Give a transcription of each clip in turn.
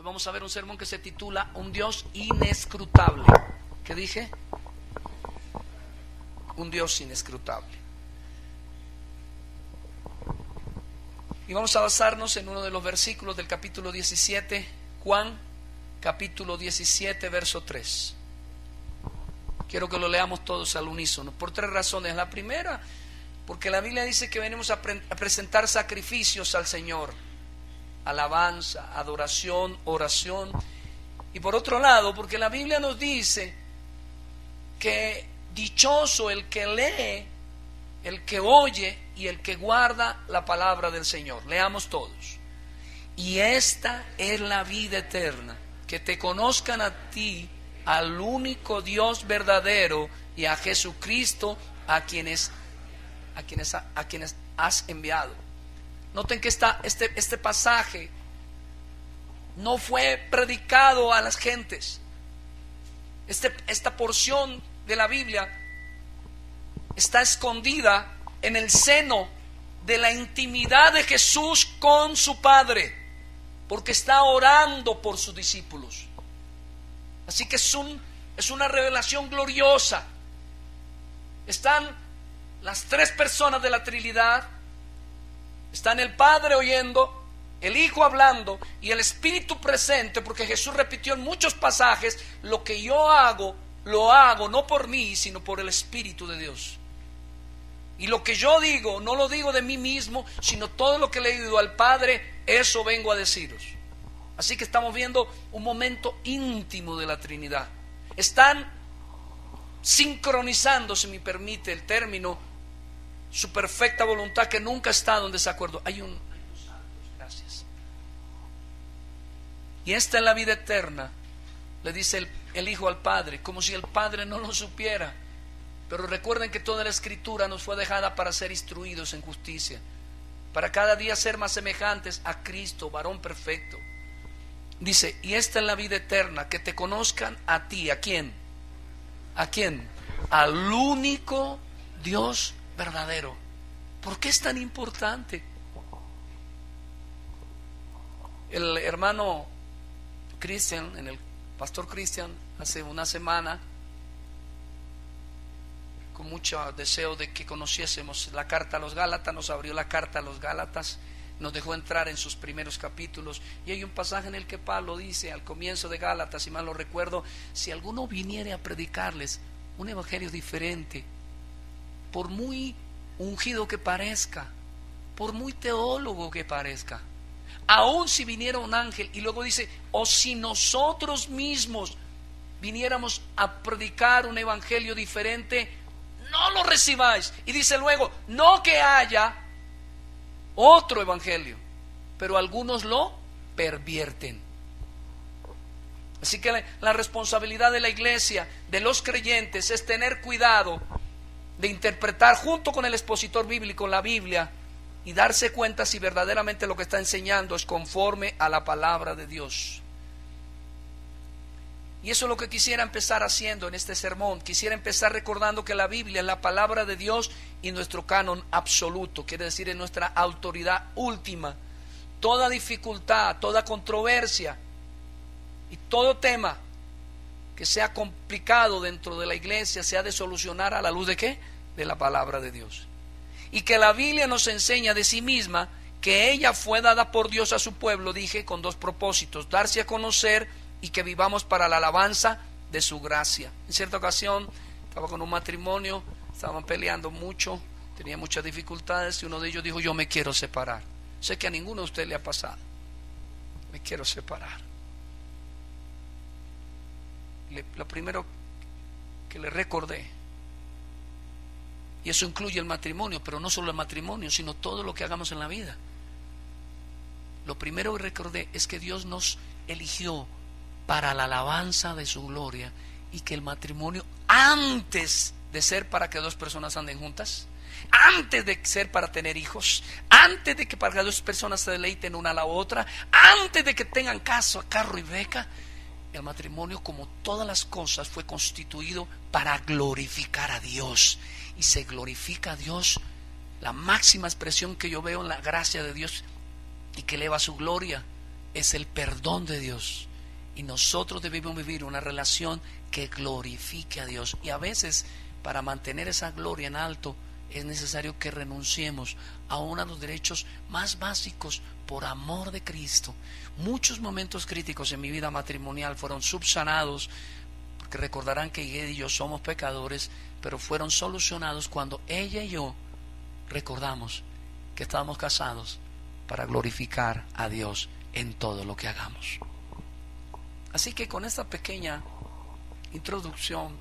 vamos a ver un sermón que se titula Un Dios inescrutable. ¿Qué dije? Un Dios inescrutable. Y vamos a basarnos en uno de los versículos del capítulo 17, Juan, capítulo 17, verso 3. Quiero que lo leamos todos al unísono, por tres razones. La primera, porque la Biblia dice que venimos a presentar sacrificios al Señor, alabanza, adoración, oración. Y por otro lado, porque la Biblia nos dice que dichoso el que lee, el que oye y el que guarda la palabra del Señor. Leamos todos. Y esta es la vida eterna, que te conozcan a ti, al único Dios verdadero, y a Jesucristo a quienes has enviado. Noten que este pasaje no fue predicado a las gentes. Esta porción de la Biblia está escondida en el seno de la intimidad de Jesús con su Padre, porque está orando por sus discípulos. Así que es una revelación gloriosa. Están las tres personas de la Trinidad, están el Padre oyendo, el Hijo hablando y el Espíritu presente, porque Jesús repitió en muchos pasajes: lo que yo hago, lo hago no por mí, sino por el Espíritu de Dios. Y lo que yo digo, no lo digo de mí mismo, sino todo lo que le he oído al Padre, eso vengo a deciros. Así que estamos viendo un momento íntimo de la Trinidad. Están sincronizando, si me permite el término, su perfecta voluntad, que nunca está en desacuerdo. Hay unos saltos, gracias. Y esta es la vida eterna, le dice el Hijo al Padre, como si el Padre no lo supiera. Pero recuerden que toda la Escritura nos fue dejada para ser instruidos en justicia, para cada día ser más semejantes a Cristo, varón perfecto. Dice, y esta es la vida eterna, que te conozcan a ti. ¿A quién? ¿A quién? Al único Dios verdadero. ¿Por qué es tan importante? El hermano Cristian, el pastor Cristian, hace una semana, con mucho deseo de que conociésemos la carta a los Gálatas, nos abrió la carta a los Gálatas, nos dejó entrar en sus primeros capítulos, y hay un pasaje en el que Pablo dice al comienzo de Gálatas, si mal lo recuerdo: si alguno viniere a predicarles un evangelio diferente, por muy ungido que parezca, por muy teólogo que parezca, aun si viniera un ángel, y luego dice, o si nosotros mismos viniéramos a predicar un evangelio diferente, no lo recibáis. Y dice luego, no que haya otro evangelio, pero algunos lo pervierten. Así que la responsabilidad de la iglesia, de los creyentes, es tener cuidado de interpretar junto con el expositor bíblico la Biblia y darse cuenta si verdaderamente lo que está enseñando es conforme a la palabra de Dios. Y eso es lo que quisiera empezar haciendo en este sermón. Quisiera empezar recordando que la Biblia es la palabra de Dios y nuestro canon absoluto, quiere decir, es nuestra autoridad última. Toda dificultad, toda controversia y todo tema que sea complicado dentro de la iglesia se ha de solucionar a la luz de ¿qué? De la palabra de Dios. Y que la Biblia nos enseña de sí misma que ella fue dada por Dios a su pueblo, dije, con dos propósitos: darse a conocer y que vivamos para la alabanza de su gracia. En cierta ocasión estaba con un matrimonio, estaban peleando mucho, tenía muchas dificultades, y uno de ellos dijo: yo me quiero separar. Sé que a ninguno de ustedes le ha pasado. Me quiero separar. Lo primero que le recordé, y eso incluye el matrimonio, pero no solo el matrimonio, sino todo lo que hagamos en la vida. Lo primero que recordé es que Dios nos eligió para la alabanza de su gloria, y que el matrimonio, antes de ser para que dos personas anden juntas, antes de ser para tener hijos, antes de que para que dos personas se deleiten una a la otra, antes de que tengan casa, carro y beca, el matrimonio, como todas las cosas, fue constituido para glorificar a Dios. Y se glorifica a Dios, la máxima expresión que yo veo en la gracia de Dios y que eleva su gloria, es el perdón de Dios. Y nosotros debemos vivir una relación que glorifique a Dios. Y a veces, para mantener esa gloria en alto, es necesario que renunciemos a uno de los derechos más básicos por amor de Cristo. Muchos momentos críticos en mi vida matrimonial fueron subsanados, porque recordarán que ella y yo somos pecadores, pero fueron solucionados cuando ella y yo recordamos que estábamos casados para glorificar a Dios en todo lo que hagamos. Así que con esta pequeña introducción,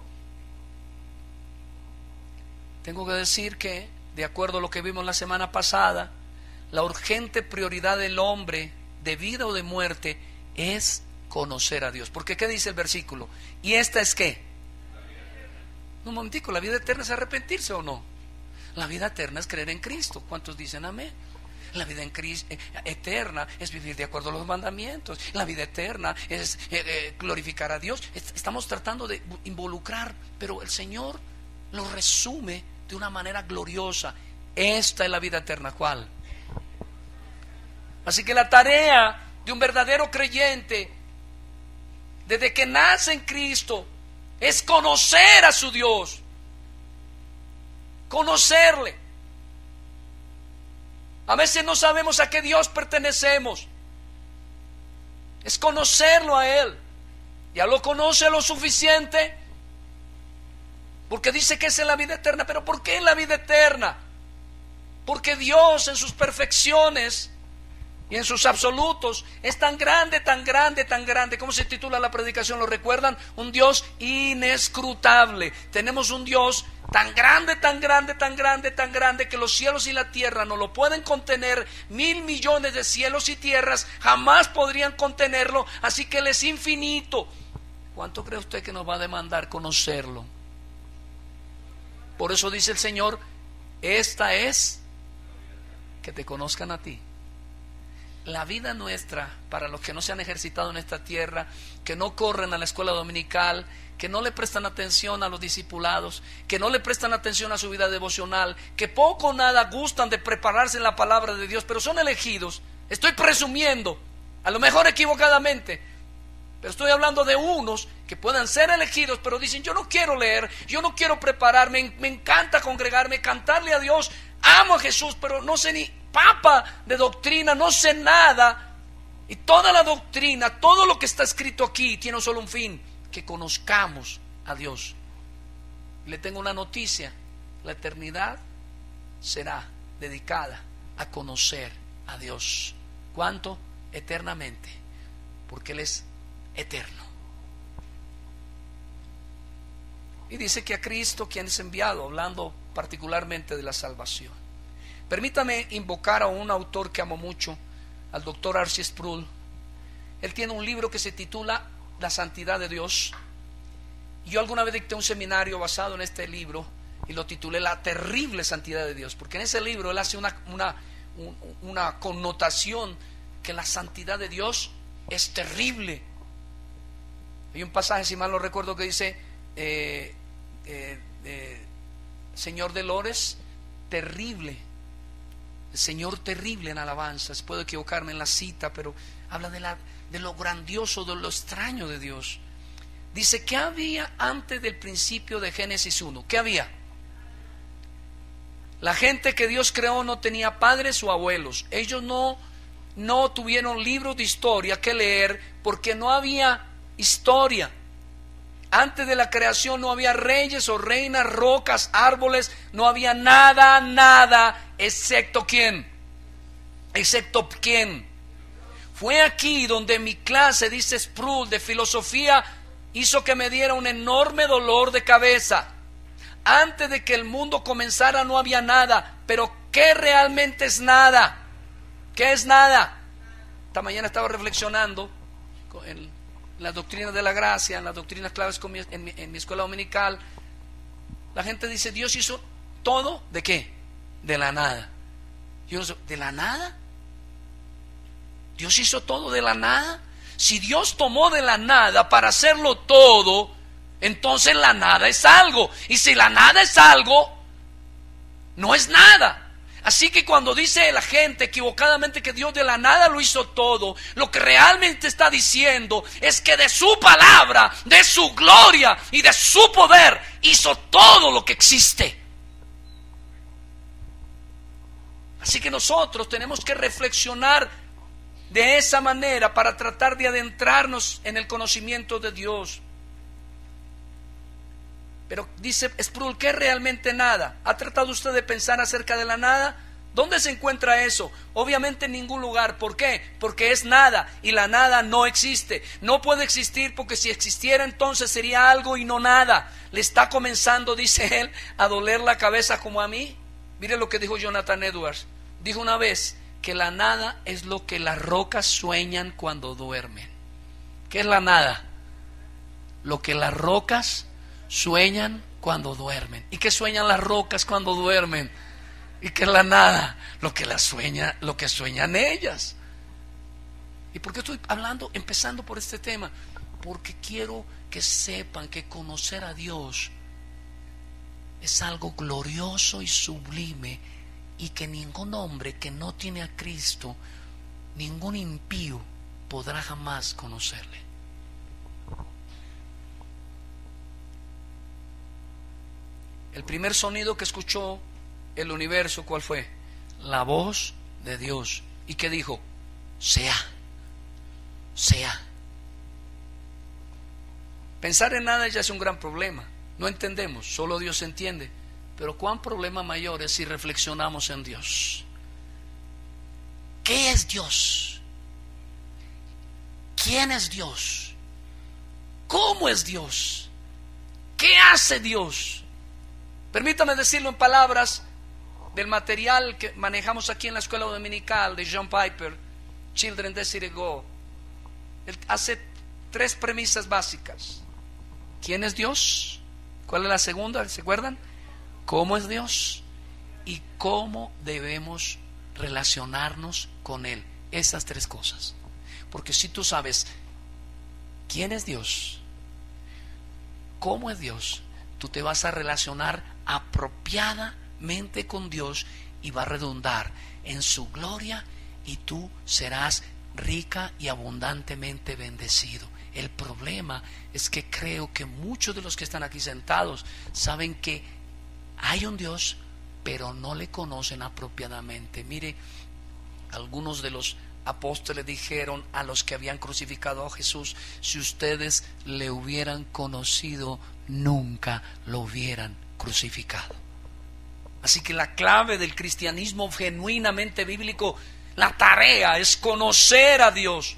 tengo que decir que, de acuerdo a lo que vimos la semana pasada, la urgente prioridad del hombre, de vida o de muerte, es conocer a Dios. Porque ¿qué dice el versículo? ¿Y esta es qué? Un momentico, ¿la vida eterna es arrepentirse o no? La vida eterna es creer en Cristo. ¿Cuántos dicen amén? La vida en Cristo, eterna es vivir de acuerdo a los mandamientos. La vida eterna es glorificar a Dios. Estamos tratando de involucrar, pero el Señor lo resume de una manera gloriosa. Esta es la vida eterna. ¿Cuál? Así que la tarea de un verdadero creyente, desde que nace en Cristo, es conocer a su Dios, conocerle. A veces no sabemos a qué Dios pertenecemos. Es conocerlo a Él. Ya lo conoce lo suficiente, porque dice que es en la vida eterna. Pero ¿por qué en la vida eterna? Porque Dios en sus perfecciones y en sus absolutos es tan grande, tan grande, tan grande. ¿Cómo se titula la predicación? ¿Lo recuerdan? Un Dios inescrutable. Tenemos un Dios tan grande, tan grande, tan grande, tan grande, que los cielos y la tierra no lo pueden contener. 1,000 millones de cielos y tierras jamás podrían contenerlo. Así que Él es infinito. ¿Cuánto cree usted que nos va a demandar conocerlo? Por eso dice el Señor, esta es que te conozcan a ti. La vida nuestra, para los que no se han ejercitado en esta tierra, que no corren a la escuela dominical, que no le prestan atención a los discipulados, que no le prestan atención a su vida devocional, que poco o nada gustan de prepararse en la palabra de Dios, pero son elegidos. Estoy presumiendo, a lo mejor equivocadamente, pero estoy hablando de unos que puedan ser elegidos, pero dicen, yo no quiero leer, yo no quiero prepararme, me encanta congregarme, cantarle a Dios, amo a Jesús, pero no sé ni papa de doctrina, no sé nada. Y toda la doctrina, todo lo que está escrito aquí tiene solo un fin: que conozcamos a Dios. Le tengo una noticia: la eternidad será dedicada a conocer a Dios. ¿Cuánto? Eternamente, porque Él es eterno. Y dice que a Cristo, quien es enviado, hablando particularmente de la salvación. Permítame invocar a un autor que amo mucho, al doctor R.C. Sproul. Él tiene un libro que se titula La Santidad de Dios. Yo alguna vez dicté un seminario basado en este libro y lo titulé La Terrible Santidad de Dios, porque en ese libro él hace una connotación que la santidad de Dios es terrible. Hay un pasaje, si mal no recuerdo, que dice Señor de Lores, terrible. El Señor terrible en alabanzas. Puedo equivocarme en la cita, pero habla de lo grandioso, de lo extraño de Dios. Dice, ¿qué había antes del principio de Génesis 1? ¿Qué había? La gente que Dios creó no tenía padres o abuelos. Ellos no tuvieron libros de historia que leer, porque no había historia. Antes de la creación no había reyes o reinas, rocas, árboles, no había nada, excepto ¿quién? ¿Excepto quién? Fue aquí donde mi clase, dice Sproul, de filosofía, hizo que me diera un enorme dolor de cabeza. Antes de que el mundo comenzara no había nada, pero ¿qué realmente es nada? ¿Qué es nada? Esta mañana estaba reflexionando en las doctrinas de la gracia, en las doctrinas claves en mi escuela dominical. La gente dice, Dios hizo todo, ¿de qué? De la nada. Yo no sé, ¿de la nada? ¿Dios hizo todo de la nada? Si Dios tomó de la nada para hacerlo todo, entonces la nada es algo. Y si la nada es algo, no es nada. Así que cuando dice la gente equivocadamente que Dios de la nada lo hizo todo, lo que realmente está diciendo es que de su palabra, de su gloria y de su poder hizo todo lo que existe. Así que nosotros tenemos que reflexionar de esa manera para tratar de adentrarnos en el conocimiento de Dios. Pero dice Sproul, ¿qué es realmente nada? ¿Ha tratado usted de pensar acerca de la nada? ¿Dónde se encuentra eso? Obviamente en ningún lugar. ¿Por qué? Porque es nada y la nada no existe. No puede existir porque si existiera entonces sería algo y no nada. Le está comenzando, dice él, a doler la cabeza como a mí. Mire lo que dijo Jonathan Edwards. Dijo una vez que la nada es lo que las rocas sueñan cuando duermen. ¿Qué es la nada? Lo que las rocas sueñan cuando duermen. ¿Y qué sueñan las rocas cuando duermen? ¿Y qué es la nada? Lo que sueñan ellas. ¿Y por qué estoy empezando por este tema? Porque quiero que sepan que conocer a Dios es algo glorioso y sublime, y que ningún hombre que no tiene a Cristo, ningún impío podrá jamás conocerle. El primer sonido que escuchó el universo, ¿cuál fue? La voz de Dios. ¿Y qué dijo? Sea, sea. Pensar en nada ya es un gran problema. No entendemos, solo Dios entiende. Pero cuán problema mayor es si reflexionamos en Dios. ¿Qué es Dios? ¿Quién es Dios? ¿Cómo es Dios? ¿Qué hace Dios? Permítame decirlo en palabras del material que manejamos aquí en la escuela dominical de John Piper, Children Desire Go. Él hace 3 premisas básicas. ¿Quién es Dios? ¿Cuál es la segunda? ¿Se acuerdan? ¿Cómo es Dios? Y cómo debemos relacionarnos con Él. Esas 3 cosas. Porque si tú sabes quién es Dios, cómo es Dios, tú te vas a relacionar apropiadamente con Dios y va a redundar en su gloria, y tú serás rica y abundantemente bendecido. El problema es que creo que muchos de los que están aquí sentados saben que hay un Dios, pero no le conocen apropiadamente. Mire, algunos de los apóstoles dijeron a los que habían crucificado a Jesús: si ustedes le hubieran conocido, nunca lo hubieran crucificado. Así que la clave del cristianismo genuinamente bíblico, la tarea es conocer a Dios.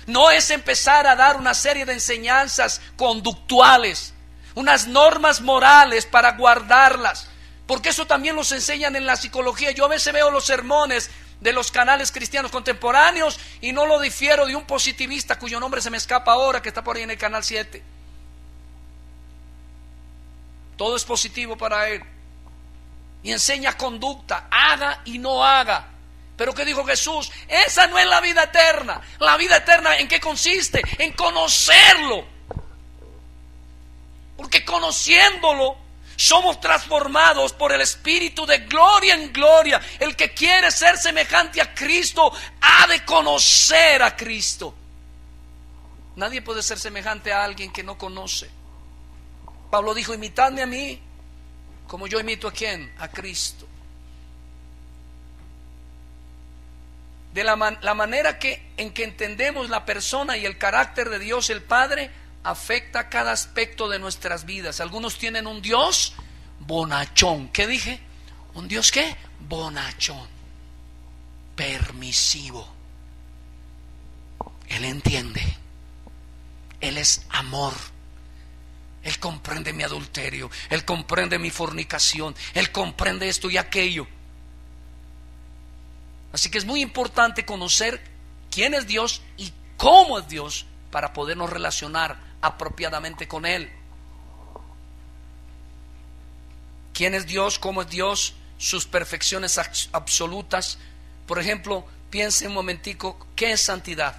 No es empezar a dar una serie de enseñanzas conductuales, unas normas morales para guardarlas, porque eso también los enseñan en la psicología. Yo a veces veo los sermones de los canales cristianos contemporáneos y no lo difiero de un positivista cuyo nombre se me escapa ahora, que está por ahí en el canal 7. Todo es positivo para él y enseña conducta, haga y no haga. Pero ¿qué dijo Jesús? Esa no es la vida eterna. La vida eterna, ¿en qué consiste? En conocerlo. Porque conociéndolo somos transformados por el Espíritu de gloria en gloria. El que quiere ser semejante a Cristo ha de conocer a Cristo. Nadie puede ser semejante a alguien que no conoce. Pablo dijo: imitadme a mí, como yo imito ¿a quién? A Cristo. De la manera en que entendemos la persona y el carácter de Dios el Padre afecta cada aspecto de nuestras vidas. Algunos tienen un Dios bonachón. ¿Qué dije? ¿Un Dios qué? Bonachón, permisivo. Él entiende. Él es amor. Él comprende mi adulterio, Él comprende mi fornicación, Él comprende esto y aquello. Así que es muy importante conocer quién es Dios y cómo es Dios para podernos relacionar apropiadamente con Él. ¿Quién es Dios? ¿Cómo es Dios? Sus perfecciones absolutas. Por ejemplo, piense un momentico, ¿qué es santidad?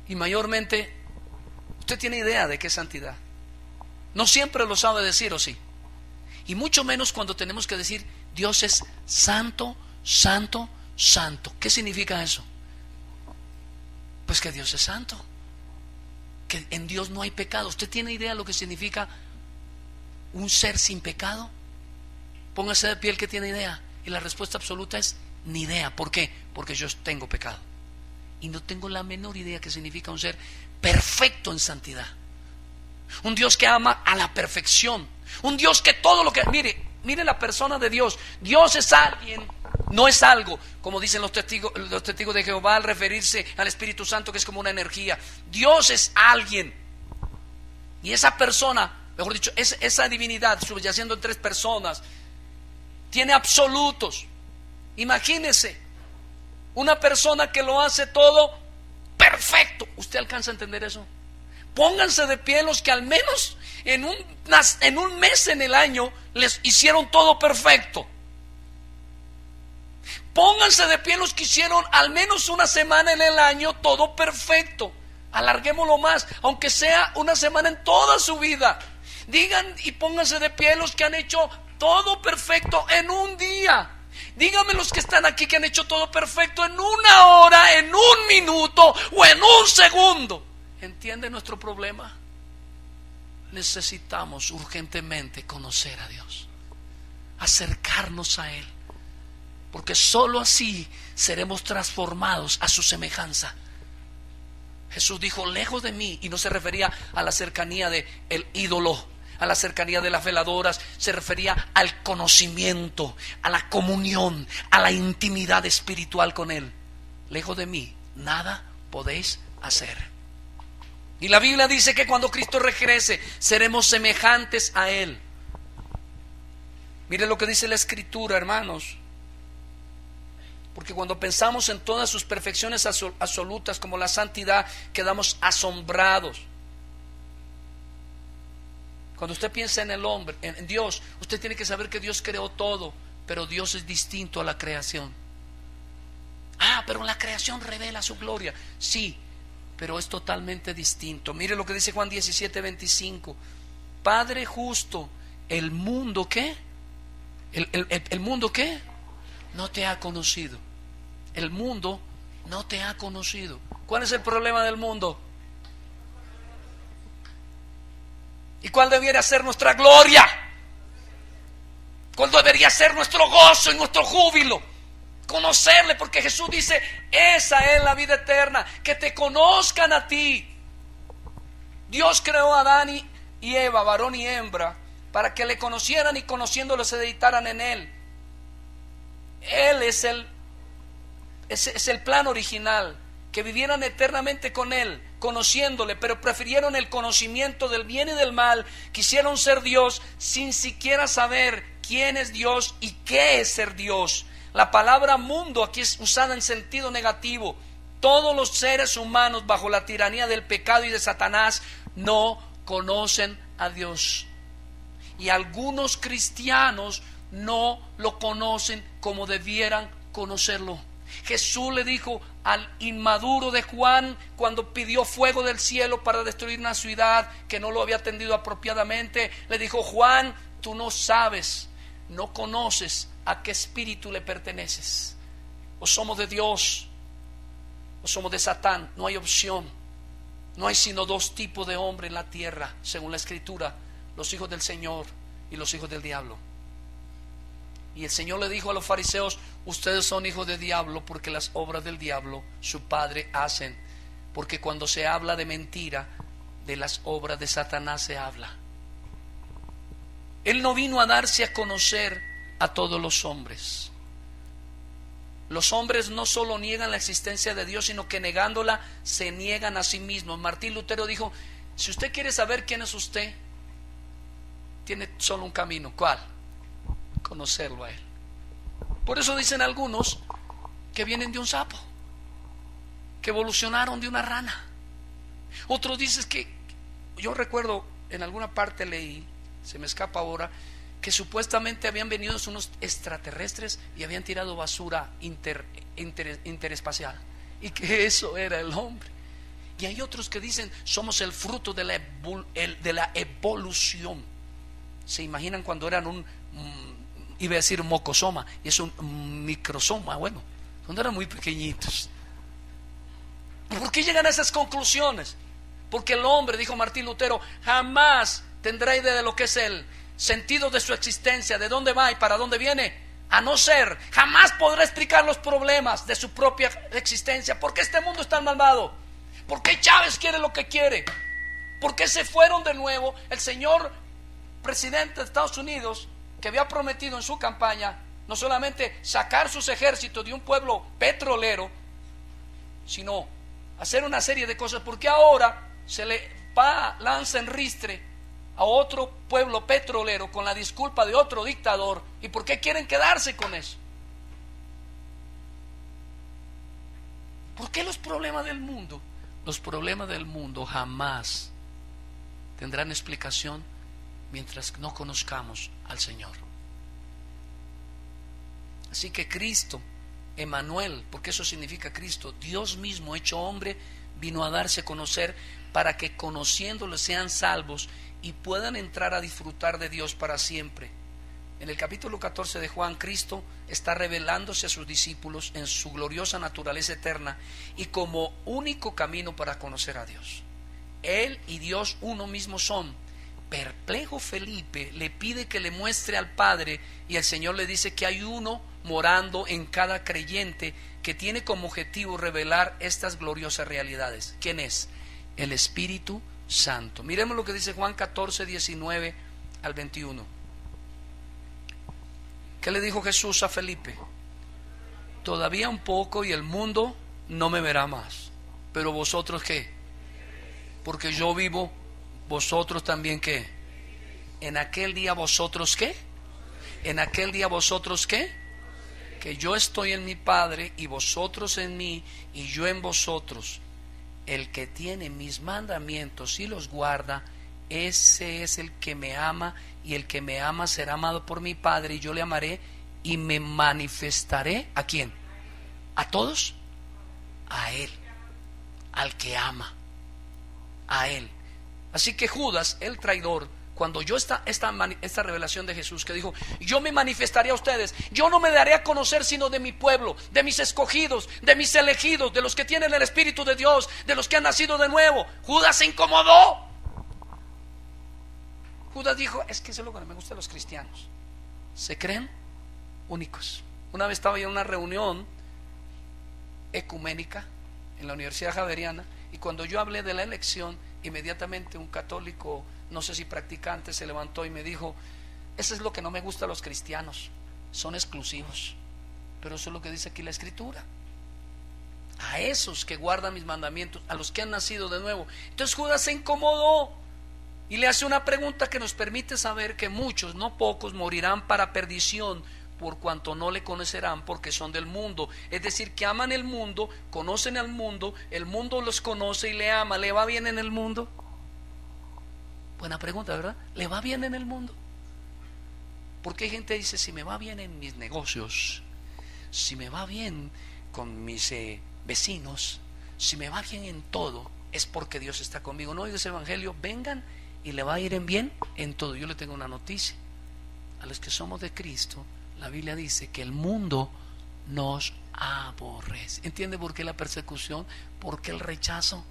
Y mayormente, usted tiene idea de qué es santidad. No siempre lo sabe decir, ¿o sí? y mucho menos cuando tenemos que decir Dios es santo, santo, santo. ¿Qué significa eso? Pues que Dios es santo, que en Dios no hay pecado. ¿Usted tiene idea de lo que significa un ser sin pecado? Póngase de pie el que tiene idea. Y la respuesta absoluta es ni idea. ¿Por qué? Porque yo tengo pecado y no tengo la menor idea que significa un ser perfecto en santidad. Un Dios que ama a la perfección. Un Dios que todo lo que... Mire la persona de Dios. Dios es alguien, no es algo, como dicen los testigos de Jehová al referirse al Espíritu Santo, que es como una energía. Dios es alguien. Y esa persona, mejor dicho, esa divinidad subyaciendo en tres personas, tiene absolutos. Imagínese una persona que lo hace todo perfecto. ¿Usted alcanza a entender eso? Pónganse de pie los que al menos en un mes en el año les hicieron todo perfecto. Pónganse de pie los que hicieron al menos una semana en el año todo perfecto. Alarguémoslo más, aunque sea una semana en toda su vida. Digan y pónganse de pie los que han hecho todo perfecto en un día. Díganme los que están aquí que han hecho todo perfecto en una hora, en un minuto o en un segundo. ¿Entiende nuestro problema? Necesitamos urgentemente conocer a Dios, acercarnos a Él, porque sólo así seremos transformados a su semejanza. Jesús dijo, lejos de mí, y no se refería a la cercanía del ídolo, a la cercanía de las veladoras, se refería al conocimiento, a la comunión, a la intimidad espiritual con Él. Lejos de mí, nada podéis hacer. Y la Biblia dice que cuando Cristo regrese, seremos semejantes a Él. Mire lo que dice la Escritura, hermanos. Porque cuando pensamos en todas sus perfecciones absolutas, como la santidad, quedamos asombrados. Cuando usted piensa en el hombre, en Dios, usted tiene que saber que Dios creó todo, pero Dios es distinto a la creación. Pero la creación revela su gloria. Sí, pero es totalmente distinto. Mire lo que dice Juan 17:25. Padre justo, ¿el mundo qué? ¿El mundo qué? No te ha conocido. El mundo no te ha conocido. ¿Cuál es el problema del mundo? ¿Y cuál debería ser nuestra gloria? ¿Cuál debería ser nuestro gozo y nuestro júbilo? Conocerle, porque Jesús dice, esa es la vida eterna, que te conozcan a ti. Dios creó a Adán y Eva, varón y hembra, para que le conocieran y conociéndolo se deleitaran en Él. Él es el plan original, que vivieran eternamente con Él, conociéndole, pero prefirieron el conocimiento del bien y del mal, quisieron ser Dios sin siquiera saber quién es Dios y qué es ser Dios. La palabra mundo aquí es usada en sentido negativo. Todos los seres humanos bajo la tiranía del pecado y de Satanás no conocen a Dios. Y algunos cristianos no lo conocen como debieran conocerlo. Jesús le dijo al inmaduro de Juan cuando pidió fuego del cielo para destruir una ciudad que no lo había atendido apropiadamente, le dijo, Juan, tú no sabes, no conoces a qué espíritu le perteneces. O somos de Dios o somos de Satán. No hay opción. No hay sino dos tipos de hombre en la tierra, según la Escritura: los hijos del Señor y los hijos del diablo. Y el Señor le dijo a los fariseos, ustedes son hijos del diablo porque las obras del diablo su padre hacen. Porque cuando se habla de mentira, de las obras de Satanás se habla. Él no vino a darse a conocer a todos los hombres. Los hombres no solo niegan la existencia de Dios, sino que negándola se niegan a sí mismos. Martín Lutero dijo, si usted quiere saber quién es usted, tiene solo un camino. ¿Cuál? Conocerlo a Él. Por eso dicen algunos que vienen de un sapo, que evolucionaron de una rana. Otros dicen que, yo recuerdo en alguna parte leí, se me escapa ahora, que supuestamente habían venido unos extraterrestres y habían tirado basura interespacial, y que eso era el hombre. Y hay otros que dicen somos el fruto de la evolución. ¿Se imaginan cuando eran iba a decir mocosoma, y es un microsoma, bueno, cuando eran muy pequeñitos. ¿Por qué llegan a esas conclusiones? Porque el hombre, dijo Martín Lutero, jamás tendrá idea de lo que es el sentido de su existencia, de dónde va y para dónde viene, a no ser, jamás podrá explicar los problemas de su propia existencia. ¿Por qué este mundo es tan malvado? ¿Por qué Chávez quiere lo que quiere? ¿Por qué se fueron de nuevo? El señor presidente de Estados Unidos, que había prometido en su campaña no solamente sacar sus ejércitos de un pueblo petrolero, sino hacer una serie de cosas, porque ahora se le lanza en ristre a otro pueblo petrolero con la disculpa de otro dictador. ¿Y por qué quieren quedarse con eso? ¿Por qué los problemas del mundo? Los problemas del mundo jamás tendrán explicación mientras no conozcamos al Señor. Así que Cristo, Emmanuel, porque eso significa Cristo, Dios mismo hecho hombre, vino a darse a conocer para que conociéndolo sean salvos y puedan entrar a disfrutar de Dios para siempre. En el capítulo 14 de Juan, Cristo está revelándose a sus discípulos en su gloriosa naturaleza eterna y como único camino para conocer a Dios. Él y Dios uno mismo son. Perplejo Felipe le pide que le muestre al Padre y el Señor le dice que hay uno morando en cada creyente que tiene como objetivo revelar estas gloriosas realidades. ¿Quién es? El Espíritu Santo. Miremos lo que dice Juan 14, 19 al 21. ¿Qué le dijo Jesús a Felipe? Todavía un poco y el mundo no me verá más. Pero vosotros ¿qué? Porque yo vivo, vosotros también ¿qué? En aquel día vosotros ¿qué? En aquel día vosotros ¿qué? Que yo estoy en mi Padre y vosotros en mí y yo en vosotros. El que tiene mis mandamientos y los guarda, ese es el que me ama, y el que me ama será amado por mi Padre, y yo le amaré y me manifestaré. ¿A quién? ¿A todos? A Él, al que ama, a Él. Así que Judas, el traidor, cuando yo esta revelación de Jesús que dijo, yo me manifestaré a ustedes, yo no me daré a conocer sino de mi pueblo, de mis escogidos, de mis elegidos, de los que tienen el Espíritu de Dios, de los que han nacido de nuevo. Judas se incomodó. Judas dijo, es que eso es lo que no me gusta de los cristianos, se creen únicos. Una vez estaba yo en una reunión ecuménica en la Universidad Javeriana, y cuando yo hablé de la elección, inmediatamente un católico, no sé si practicante, se levantó y me dijo, eso es lo que no me gusta a los cristianos, son exclusivos. Pero eso es lo que dice aquí la Escritura, a esos que guardan mis mandamientos, a los que han nacido de nuevo. Entonces Judas se incomodó y le hace una pregunta que nos permite saber que muchos, no pocos, morirán para perdición por cuanto no le conocerán, porque son del mundo. Es decir, que aman el mundo, conocen al mundo, el mundo los conoce y le ama. ¿Le va bien en el mundo? Buena pregunta, ¿verdad? ¿Le va bien en el mundo? Porque hay gente que dice, si me va bien en mis negocios, si me va bien con mis vecinos, si me va bien en todo, es porque Dios está conmigo. No oigo ese evangelio, vengan y le va a ir en bien en todo. Yo le tengo una noticia: a los que somos de Cristo, la Biblia dice que el mundo nos aborrece. ¿Entiende por qué la persecución? ¿Por qué el rechazo?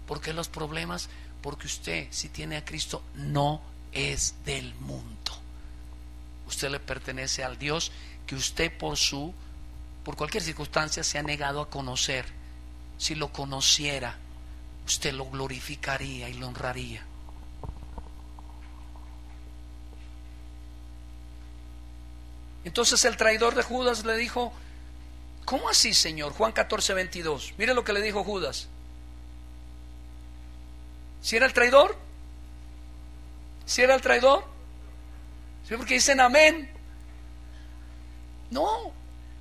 ¿Por qué los problemas? Porque usted, si tiene a Cristo, no es del mundo. Usted le pertenece al Dios que usted por cualquier circunstancia se ha negado a conocer. Si lo conociera, usted lo glorificaría y lo honraría. Entonces el traidor de Judas le dijo, ¿cómo así, Señor? Juan 14, 22. Mire lo que le dijo Judas. ¿Si era el traidor? ¿Si era el traidor? ¿Sí? Porque dicen amén. No,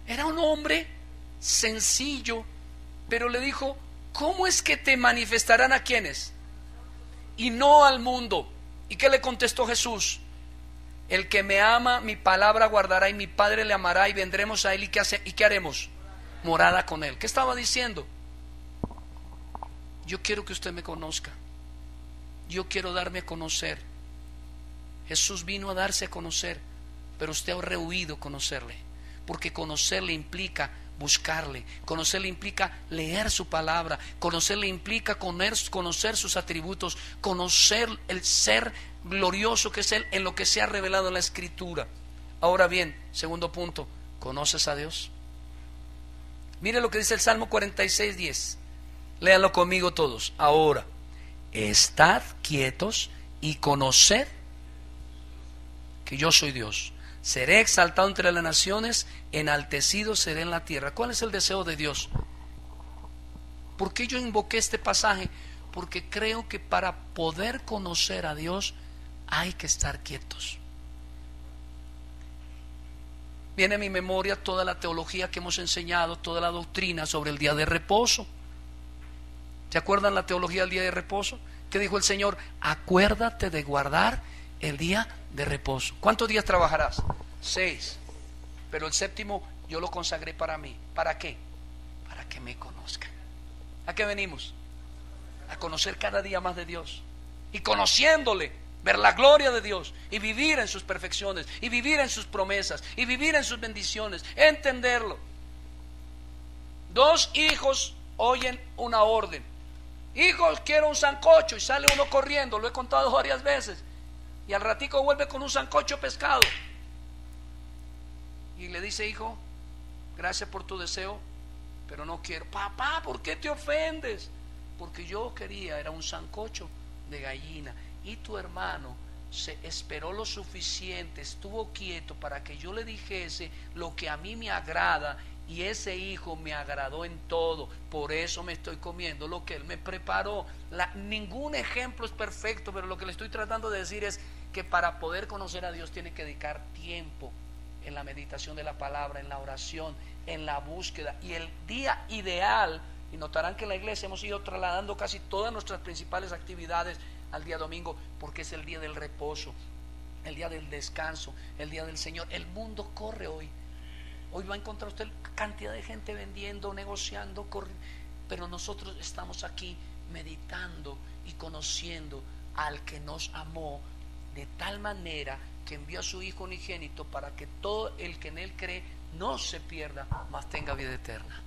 era un hombre sencillo, pero le dijo, ¿cómo es que te manifestarán a quiénes? Y no al mundo. ¿Y qué le contestó Jesús? El que me ama, mi palabra guardará, y mi Padre le amará, y vendremos a él. ¿Y qué haremos? Morada con él. ¿Qué estaba diciendo? Yo quiero que usted me conozca. Yo quiero darme a conocer. Jesús vino a darse a conocer. pero usted ha rehuido conocerle, porque conocerle implica buscarle, conocerle implica leer su palabra, conocerle implica conocer sus atributos, conocer el ser glorioso que es Él en lo que se ha revelado en la Escritura. Ahora bien, segundo punto, ¿conoces a Dios? Mire lo que dice el Salmo 46:10. Léanlo conmigo todos. Ahora, estad quietos y conoced que yo soy Dios. Seré exaltado entre las naciones, enaltecido seré en la tierra. ¿Cuál es el deseo de Dios? ¿Por qué yo invoqué este pasaje? Porque creo que para poder conocer a Dios hay que estar quietos. Viene a mi memoria toda la teología que hemos enseñado, toda la doctrina sobre el día de reposo. ¿Se acuerdan la teología del día de reposo? ¿Qué dijo el Señor? Acuérdate de guardar el día de reposo. ¿Cuántos días trabajarás? 6. Pero el séptimo yo lo consagré para mí. ¿Para qué? Para que me conozcan. ¿A qué venimos? A conocer cada día más de Dios. Y conociéndole, ver la gloria de Dios y vivir en sus perfecciones y vivir en sus promesas y vivir en sus bendiciones, entenderlo. 2 hijos oyen una orden. Hijos, quiero un sancocho, y sale uno corriendo, lo he contado varias veces, y al ratico vuelve con un sancocho pescado y le dice: hijo, gracias por tu deseo, pero no quiero. Papá, ¿por qué te ofendes? Porque yo quería, era un sancocho de gallina, y tu hermano se esperó lo suficiente, estuvo quieto para que yo le dijese lo que a mí me agrada, y ese hijo me agradó en todo, por eso me estoy comiendo lo que él me preparó. Ningún ejemplo es perfecto, pero lo que le estoy tratando de decir es que para poder conocer a Dios tiene que dedicar tiempo en la meditación de la palabra, en la oración, en la búsqueda. Y el día ideal, y notarán que en la iglesia hemos ido trasladando casi todas nuestras principales actividades al día domingo, porque es el día del reposo, el día del descanso, el día del Señor. El mundo corre hoy. Hoy va a encontrar usted cantidad de gente vendiendo, negociando, pero nosotros estamos aquí meditando y conociendo al que nos amó de tal manera que envió a su Hijo unigénito para que todo el que en Él cree no se pierda, mas tenga vida eterna.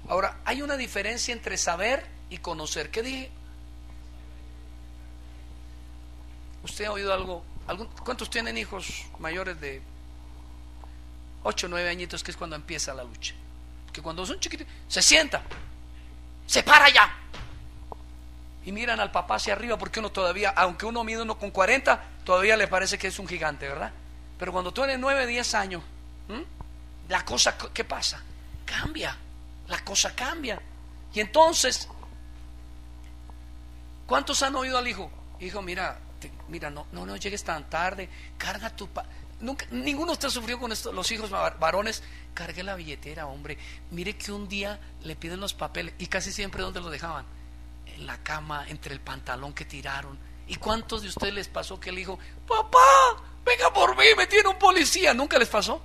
Ahora, hay una diferencia entre saber y conocer. ¿Qué dije? ¿Usted ha oído algo? ¿Cuántos tienen hijos mayores de 8 o 9 añitos, que es cuando empieza la lucha? Que cuando son chiquitos, se sienta, se para ya, y miran al papá hacia arriba, porque uno todavía, aunque uno mide 1,40, todavía le parece que es un gigante, ¿verdad? Pero cuando tú tienes 9, 10 años, la cosa, ¿qué pasa? Cambia, la cosa cambia. Y entonces, ¿cuántos han oído al hijo? Hijo, mira, no llegues tan tarde, carga ninguno de ustedes sufrió con esto, los hijos varones. Cargue la billetera, hombre. Mire que un día le piden los papeles, y casi siempre, ¿dónde los dejaban? En la cama, entre el pantalón que tiraron. ¿Y cuántos de ustedes les pasó que el hijo: papá, venga por mí, me tiene un policía? ¿Nunca les pasó?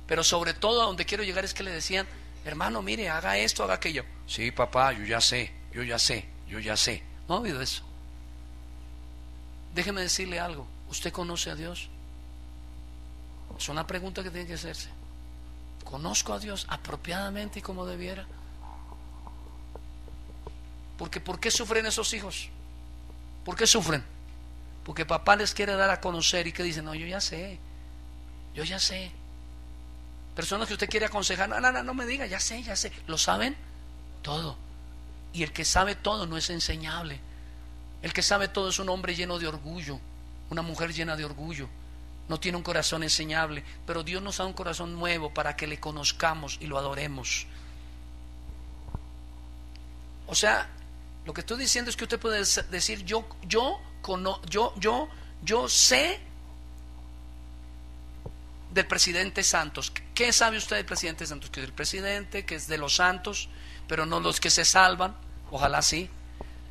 Pero sobre todo, a donde quiero llegar es que le decían: hermano, mire, haga esto, haga aquello. Sí, papá, yo ya sé. ¿No ha oído eso? Déjeme decirle algo. ¿Usted conoce a Dios? Es una pregunta que tiene que hacerse. ¿Conozco a Dios apropiadamente y como debiera? Porque ¿por qué sufren esos hijos? ¿Por qué sufren? Porque papá les quiere dar a conocer, y que dicen: no, yo ya sé. Personas que usted quiere aconsejar: no me diga, ya sé. ¿Lo saben? Todo. Y el que sabe todo no es enseñable. El que sabe todo es un hombre lleno de orgullo, una mujer llena de orgullo. No tiene un corazón enseñable. Pero Dios nos da un corazón nuevo para que le conozcamos y lo adoremos. O sea, lo que estoy diciendo es que usted puede decir: yo sé del presidente Santos. ¿Qué sabe usted del presidente Santos? Que es el presidente, que es de los santos, pero no los que se salvan. Ojalá sí.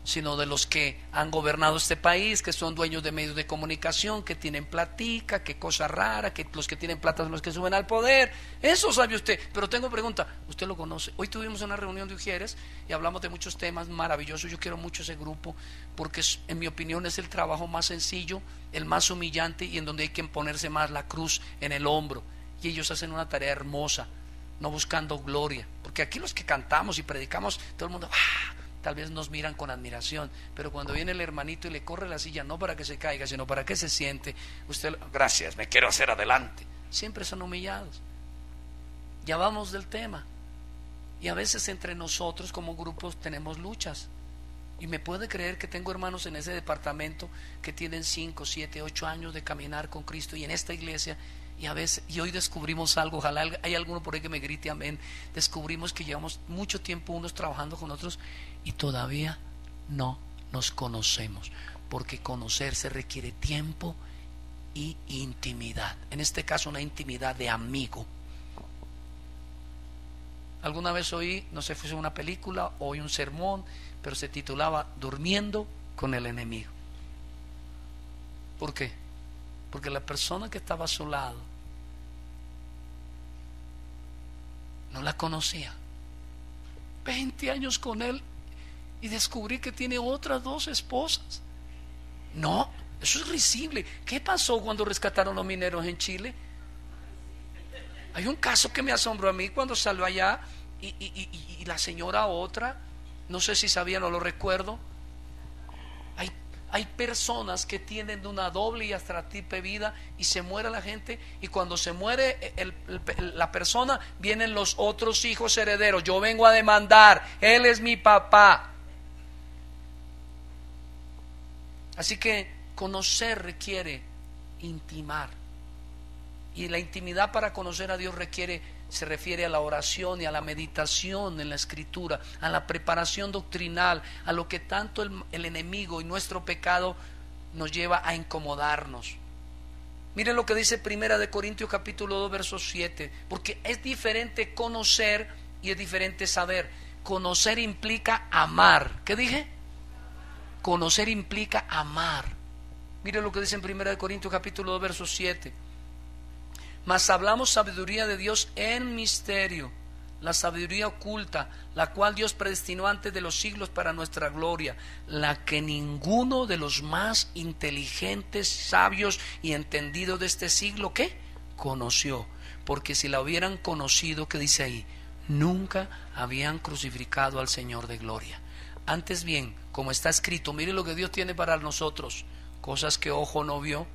sino de los que han gobernado este país, que son dueños de medios de comunicación, que tienen platica, que cosa rara, que los que tienen plata son los que suben al poder. Eso sabe usted. Pero tengo pregunta, ¿usted lo conoce? Hoy tuvimos una reunión de Ujieres y hablamos de muchos temas maravillosos. Yo quiero mucho ese grupo porque en mi opinión es el trabajo más sencillo, el más humillante y en donde hay que ponerse más la cruz en el hombro. Y ellos hacen una tarea hermosa, no buscando gloria, porque aquí los que cantamos y predicamos, todo el mundo tal vez nos miran con admiración, pero cuando viene el hermanito y le corre la silla, no para que se caiga, sino para que se siente, usted, gracias, me quiero hacer adelante, siempre son humillados. Ya vamos del tema, y a veces entre nosotros como grupos tenemos luchas, y me puede creer que tengo hermanos en ese departamento que tienen 5, 7, 8 años de caminar con Cristo, y en esta iglesia, y a veces, y hoy descubrimos algo, ojalá hay alguno por ahí que me grite amén, descubrimos que llevamos mucho tiempo unos trabajando con otros y todavía no nos conocemos, porque conocerse requiere tiempo y intimidad, en este caso una intimidad de amigo. Alguna vez oí, no sé, fue una película, oí un sermón, pero se titulaba Durmiendo con el enemigo. ¿Por qué? Porque la persona que estaba a su lado no la conocía. 20 años con él y descubrí que tiene otras 2 esposas. No, eso es risible. ¿Qué pasó cuando rescataron los mineros en Chile? Hay un caso que me asombró a mí cuando salió allá y la señora otra, no sé si sabían, no lo recuerdo. Hay personas que tienen una doble y hasta triple vida y se muere la gente, y cuando se muere la persona, vienen los otros hijos herederos. Yo vengo a demandar, él es mi papá. Así que conocer requiere intimar, y la intimidad para conocer a Dios se refiere a la oración y a la meditación en la Escritura, a la preparación doctrinal, a lo que tanto el enemigo y nuestro pecado nos lleva a incomodarnos. Miren lo que dice 1 Corintios capítulo 2 verso 7, porque es diferente conocer y es diferente saber. Conocer implica amar. ¿Qué dije? Conocer implica amar. Miren lo que dice en 1 Corintios capítulo 2 verso 7. Mas hablamos sabiduría de Dios en misterio, la sabiduría oculta, la cual Dios predestinó antes de los siglos para nuestra gloria, la que ninguno de los más inteligentes, sabios y entendidos de este siglo, ¿qué? Conoció, porque si la hubieran conocido, ¿qué dice ahí? Nunca habían crucificado al Señor de gloria. Antes bien, como está escrito, mire lo que Dios tiene para nosotros, cosas que ojo no vio,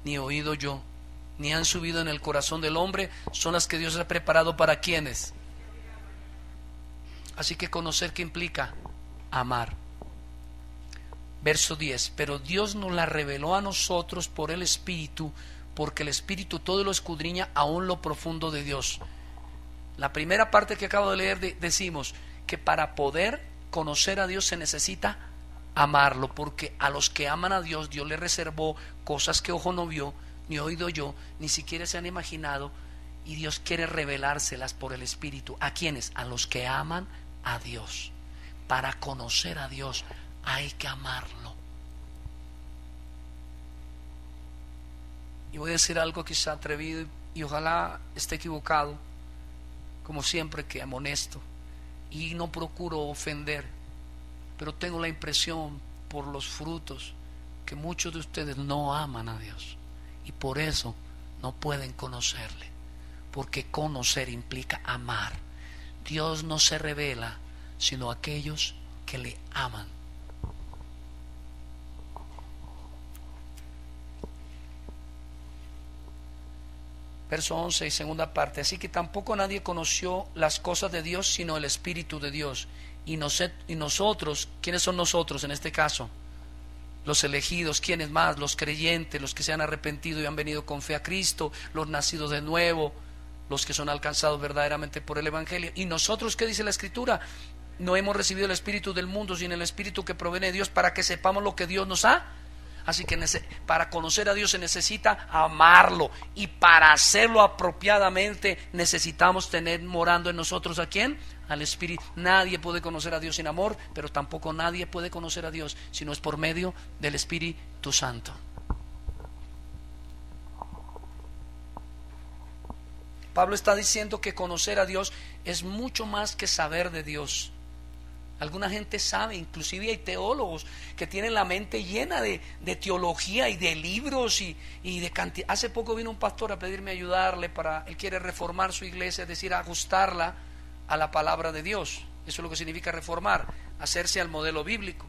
ni oído yo, ni han subido en el corazón del hombre, son las que Dios ha preparado para quienes. Así que conocer, ¿qué implica? Amar. Verso 10, pero Dios nos la reveló a nosotros por el Espíritu, porque el Espíritu todo lo escudriña, aún lo profundo de Dios. La primera parte que acabo de leer decimos que para poder conocer a Dios se necesita amarlo, porque a los que aman a Dios, Dios les reservó cosas que ojo no vio, ni oído yo, ni siquiera se han imaginado, y Dios quiere revelárselas por el Espíritu. ¿A quiénes? A los que aman a Dios. Para conocer a Dios hay que amarlo. Y voy a decir algo quizá atrevido y ojalá esté equivocado, como siempre que amonesto y no procuro ofender, pero tengo la impresión por los frutos que muchos de ustedes no aman a Dios. Y por eso no pueden conocerle, porque conocer implica amar. Dios no se revela sino a aquellos que le aman. Verso 11 y segunda parte. Así que tampoco nadie conoció las cosas de Dios sino el Espíritu de Dios. Y nosotros, ¿quiénes son nosotros en este caso? Los elegidos. ¿Quiénes más? Los creyentes, los que se han arrepentido y han venido con fe a Cristo, los nacidos de nuevo, los que son alcanzados verdaderamente por el Evangelio. Y nosotros, ¿qué dice la Escritura? No hemos recibido el espíritu del mundo, sino el espíritu que proviene de Dios, para que sepamos lo que Dios nos ha. Así que para conocer a Dios se necesita amarlo, y para hacerlo apropiadamente necesitamos tener morando en nosotros ¿a quién? al Espíritu. Nadie puede conocer a Dios sin amor, pero tampoco nadie puede conocer a Dios si no es por medio del Espíritu Santo. Pablo está diciendo que conocer a Dios es mucho más que saber de Dios. Alguna gente sabe, inclusive hay teólogos que tienen la mente llena de teología y de libros y de cantidad. Hace poco vino un pastor a pedirme ayudarle él quiere reformar su iglesia, es decir, ajustarla a la palabra de Dios. Eso es lo que significa reformar, hacerse al modelo bíblico.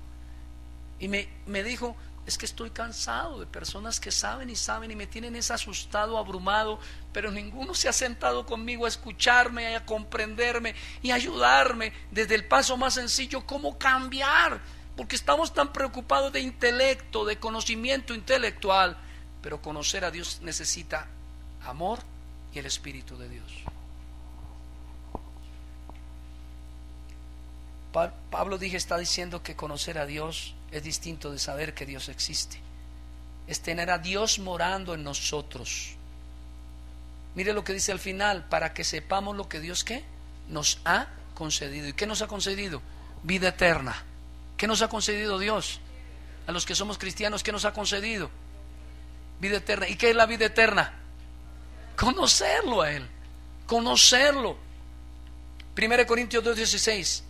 Y me dijo, es que estoy cansado de personas que saben y me tienen asustado, abrumado, pero ninguno se ha sentado conmigo a escucharme, a comprenderme y ayudarme desde el paso más sencillo, cómo cambiar, porque estamos tan preocupados de intelecto, de conocimiento intelectual, pero conocer a Dios necesita amor y el Espíritu de Dios. Pablo está diciendo que conocer a Dios es distinto de saber que Dios existe. Es tener a Dios morando en nosotros. Mire lo que dice al final, para que sepamos lo que Dios ¿qué? Nos ha concedido. ¿Y qué nos ha concedido? Vida eterna. ¿Qué nos ha concedido Dios? A los que somos cristianos, ¿qué nos ha concedido? Vida eterna. ¿Y qué es la vida eterna? Conocerlo a Él. Conocerlo. 1 Corintios 2:16.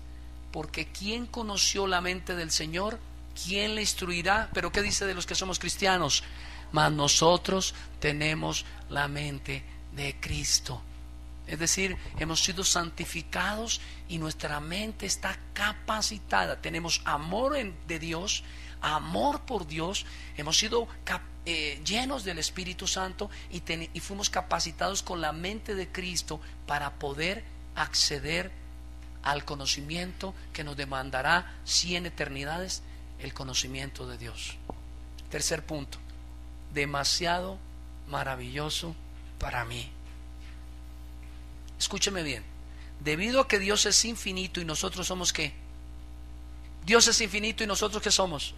Porque ¿quién conoció la mente del Señor? ¿Quién le instruirá? Pero ¿qué dice de los que somos cristianos? Mas nosotros tenemos la mente de Cristo. Es decir, hemos sido santificados y nuestra mente está capacitada. Tenemos amor de Dios, amor por Dios. Hemos sido llenos del Espíritu Santo y fuimos capacitados con la mente de Cristo para poder acceder al conocimiento que nos demandará 100 eternidades, el conocimiento de Dios. Tercer punto, demasiado maravilloso para mí. Escúcheme bien, debido a que Dios es infinito y nosotros somos ¿qué? Dios es infinito y nosotros ¿qué somos?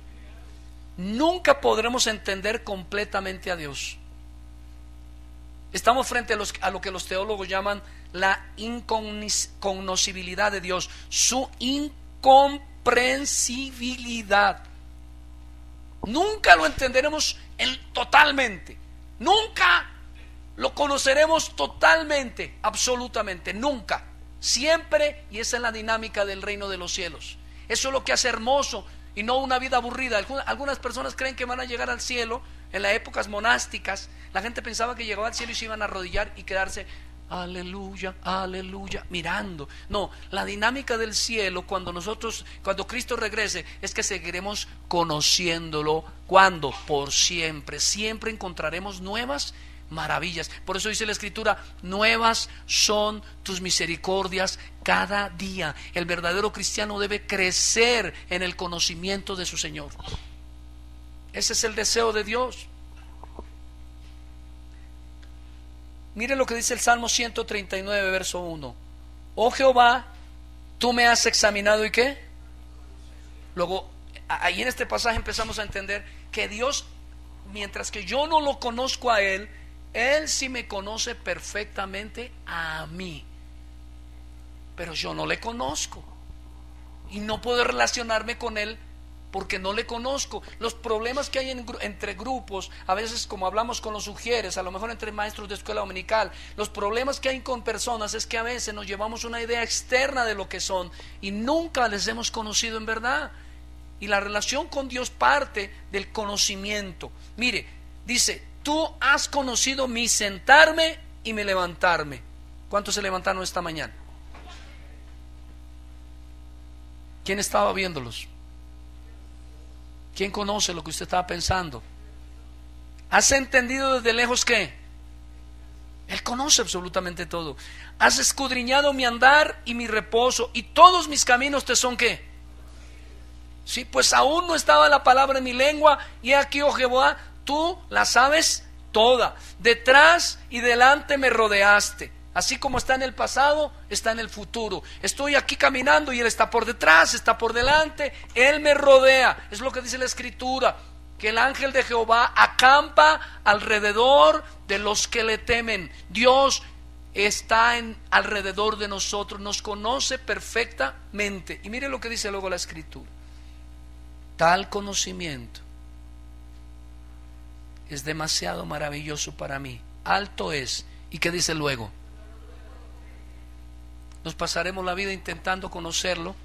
Nunca podremos entender completamente a Dios. Estamos frente a lo que los teólogos llaman la incognoscibilidad de Dios, su incomprensibilidad. Nunca lo entenderemos totalmente, nunca lo conoceremos totalmente, absolutamente, nunca, siempre, y esa es la dinámica del reino de los cielos. Eso es lo que hace hermoso y no una vida aburrida. Algunas personas creen que van a llegar al cielo. En las épocas monásticas, la gente pensaba que llegaba al cielo y se iban a arrodillar y quedarse aleluya, aleluya, mirando. No, la dinámica del cielo cuando Cristo regrese es que seguiremos conociéndolo. ¿Cuándo? Por siempre. Siempre encontraremos nuevas maravillas. Por eso dice la Escritura, nuevas son tus misericordias cada día. El verdadero cristiano debe crecer en el conocimiento de su Señor. Ese es el deseo de Dios. Mire lo que dice el Salmo 139, verso 1. Oh Jehová, tú me has examinado y ¿qué? Luego, ahí en este pasaje empezamos a entender que Dios, mientras que yo no lo conozco a Él, Él sí me conoce perfectamente a mí. Pero yo no le conozco. Y no puedo relacionarme con Él porque no le conozco. Los problemas que hay entre grupos, a veces como hablamos con los sugieres, a lo mejor entre maestros de escuela dominical, los problemas que hay con personas es que a veces nos llevamos una idea externa de lo que son y nunca les hemos conocido en verdad. Y la relación con Dios parte del conocimiento. Mire, dice, tú has conocido mi sentarme y mi levantarme. ¿Cuántos se levantaron esta mañana? ¿Quién estaba viéndolos? ¿Quién conoce lo que usted estaba pensando? ¿Has entendido desde lejos qué? Él conoce absolutamente todo. Has escudriñado mi andar y mi reposo, y todos mis caminos te son ¿qué? Sí, pues aún no estaba la palabra en mi lengua, y aquí, oh Jehová, tú la sabes toda. Detrás y delante me rodeaste. Así como está en el pasado, está en el futuro. Estoy aquí caminando y Él está por detrás, está por delante. Él me rodea. Es lo que dice la Escritura, que el ángel de Jehová acampa alrededor de los que le temen. Dios está alrededor de nosotros, nos conoce perfectamente. Y mire lo que dice luego la Escritura: tal conocimiento es demasiado maravilloso para mí, alto es. ¿Y qué dice luego? Nos pasaremos la vida intentando conocerlo,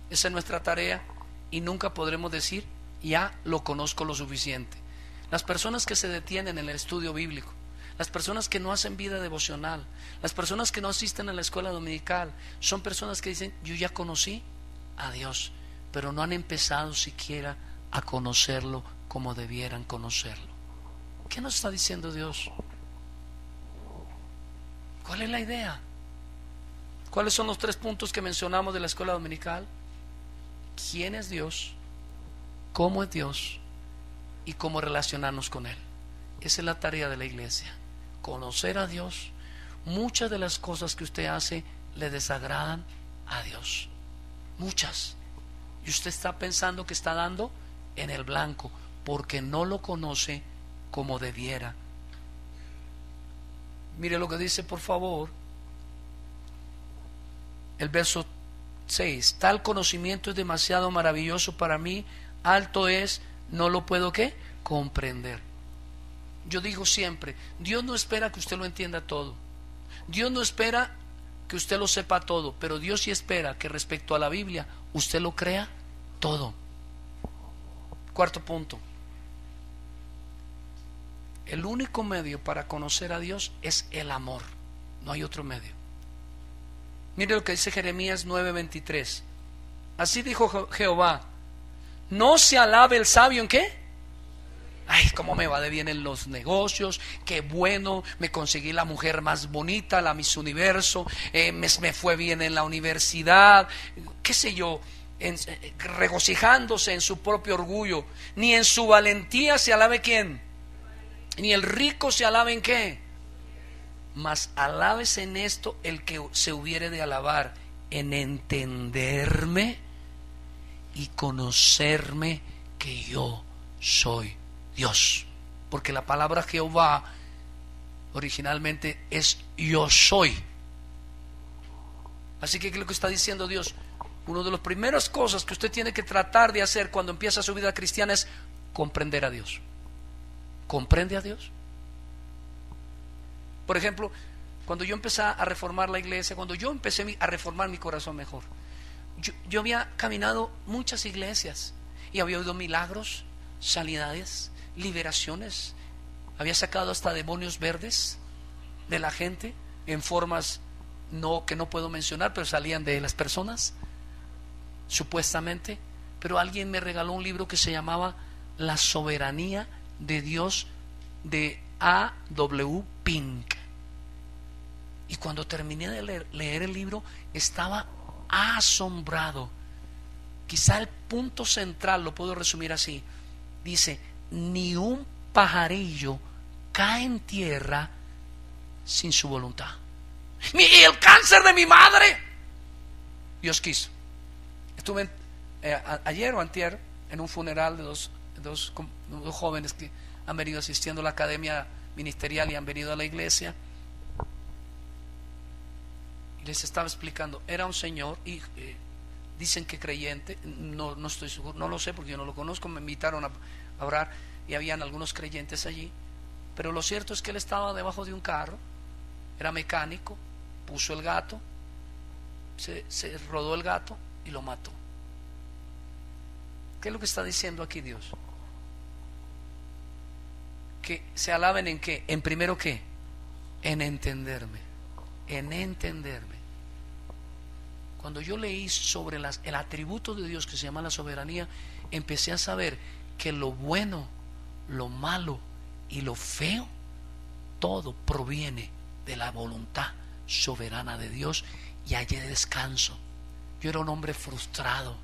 esa es nuestra tarea, y nunca podremos decir, ya lo conozco lo suficiente. Las personas que se detienen en el estudio bíblico, las personas que no hacen vida devocional, las personas que no asisten a la escuela dominical, son personas que dicen, yo ya conocí a Dios, pero no han empezado siquiera a conocerlo como debieran conocerlo. ¿Qué nos está diciendo Dios? ¿Cuál es la idea? ¿Cuáles son los 3 puntos que mencionamos de la escuela dominical? ¿Quién es Dios? ¿Cómo es Dios? Y cómo relacionarnos con Él. Esa es la tarea de la iglesia: conocer a Dios. Muchas de las cosas que usted hace le desagradan a Dios, muchas, y usted está pensando que está dando en el blanco porque no lo conoce como debiera. Mire lo que dice, por favor, el verso 6: tal conocimiento es demasiado maravilloso para mí, alto es, no lo puedo ¿qué? Comprender. Yo digo siempre, Dios no espera que usted lo entienda todo, Dios no espera que usted lo sepa todo, pero Dios sí espera que respecto a la Biblia usted lo crea todo. 4º punto: el único medio para conocer a Dios es el amor, no hay otro medio. Mire lo que dice Jeremías 9:23: así dijo Jehová, no se alabe el sabio ¿en qué? Ay, cómo me va de bien en los negocios, qué bueno, me conseguí la mujer más bonita, la Miss Universo, me fue bien en la universidad, qué sé yo, regocijándose en su propio orgullo. Ni en su valentía se alabe ¿quién? Ni el rico se alabe ¿en qué? Mas alábese en esto el que se hubiere de alabar, en entenderme y conocerme que yo soy Dios. Porque la palabra Jehová originalmente es yo soy. Así que ¿qué es lo que está diciendo Dios? Una de las primeras cosas que usted tiene que tratar de hacer cuando empieza su vida cristiana es comprender a Dios. ¿Comprende a Dios? Por ejemplo, cuando yo empecé a reformar la iglesia, cuando yo empecé a reformar mi corazón mejor, yo había caminado muchas iglesias y había oído milagros, sanidades, liberaciones, había sacado hasta demonios verdes de la gente en formas que no puedo mencionar, pero salían de las personas supuestamente. Pero alguien me regaló un libro que se llamaba La soberanía de Dios, de A.W. Pink, y cuando terminé de leer el libro estaba asombrado. Quizá el punto central lo puedo resumir así: dice, ni un pajarillo cae en tierra sin su voluntad. ¡Y el cáncer de mi madre! Dios quiso. Estuve ayer o antier en un funeral de dos jóvenes que han venido asistiendo a la academia ministerial y han venido a la iglesia. Y les estaba explicando, era un señor y dicen que creyente, no estoy seguro, no lo sé porque yo no lo conozco, me invitaron a orar y habían algunos creyentes allí, pero lo cierto es que él estaba debajo de un carro, era mecánico, puso el gato, se rodó el gato y lo mató. ¿Qué es lo que está diciendo aquí Dios? Que se alaben en qué, en primero qué, en entenderme, en entenderme. Cuando yo leí sobre el atributo de Dios que se llama la soberanía, empecé a saber que lo bueno, lo malo y lo feo, todo proviene de la voluntad soberana de Dios, y allí descanso. Yo era un hombre frustrado.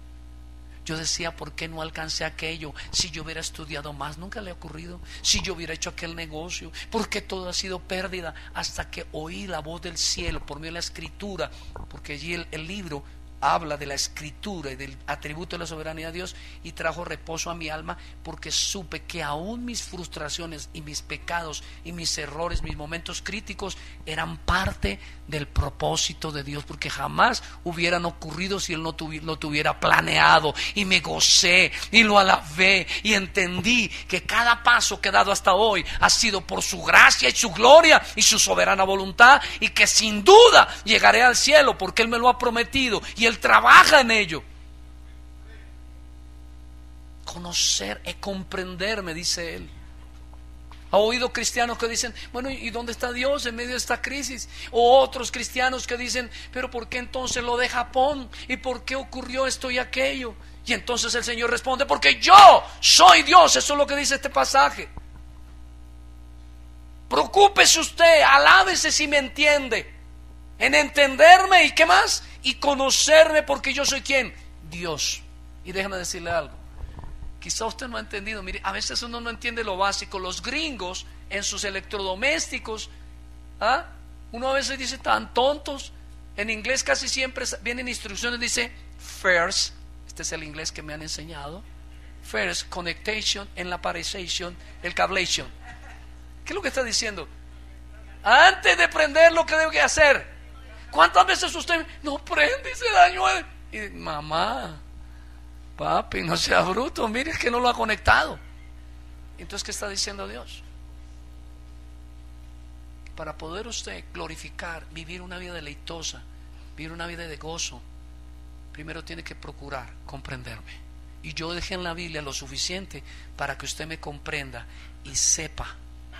Yo decía, ¿por qué no alcancé aquello? Si yo hubiera estudiado más, nunca le ha ocurrido. Si yo hubiera hecho aquel negocio, ¿por qué todo ha sido pérdida? Hasta que oí la voz del cielo por medio de la escritura, porque allí el libro habla de la escritura y del atributo de la soberanía de Dios, y trajo reposo a mi alma, porque supe que aún mis frustraciones y mis pecados y mis errores, mis momentos críticos, eran parte del propósito de Dios, porque jamás hubieran ocurrido si Él no lo tuviera planeado. Y me gocé y lo alabé y entendí que cada paso que he dado hasta hoy ha sido por su gracia y su gloria y su soberana voluntad, y que sin duda llegaré al cielo porque Él me lo ha prometido y Él trabaja en ello. Conocer y comprenderme, dice Él. ¿Ha oído cristianos que dicen, bueno, ¿y dónde está Dios en medio de esta crisis? O otros cristianos que dicen, pero ¿por qué entonces lo de Japón? ¿Y por qué ocurrió esto y aquello? Y entonces el Señor responde, porque yo soy Dios. Eso es lo que dice este pasaje. Preocúpese usted, alábese si me entiende, en entenderme y ¿qué más? Y conocerme, porque yo soy ¿quién? Dios. Y déjame decirle algo. Quizá usted no ha entendido. Mire, a veces uno no entiende lo básico. Los gringos en sus electrodomésticos, uno a veces dice tan tontos. En inglés casi siempre vienen instrucciones, dice first. Este es el inglés que me han enseñado. First, connectation, en la parization, el cablation. ¿Qué es lo que está diciendo? Antes de prender, lo que debe que hacer. ¿Cuántas veces usted no prende y se dañó? Y mamá, papi, no sea bruto, mire que no lo ha conectado. Entonces, ¿qué está diciendo Dios? Para poder usted glorificar, vivir una vida deleitosa, vivir una vida de gozo, primero tiene que procurar comprenderme. Y yo dejé en la Biblia lo suficiente para que usted me comprenda y sepa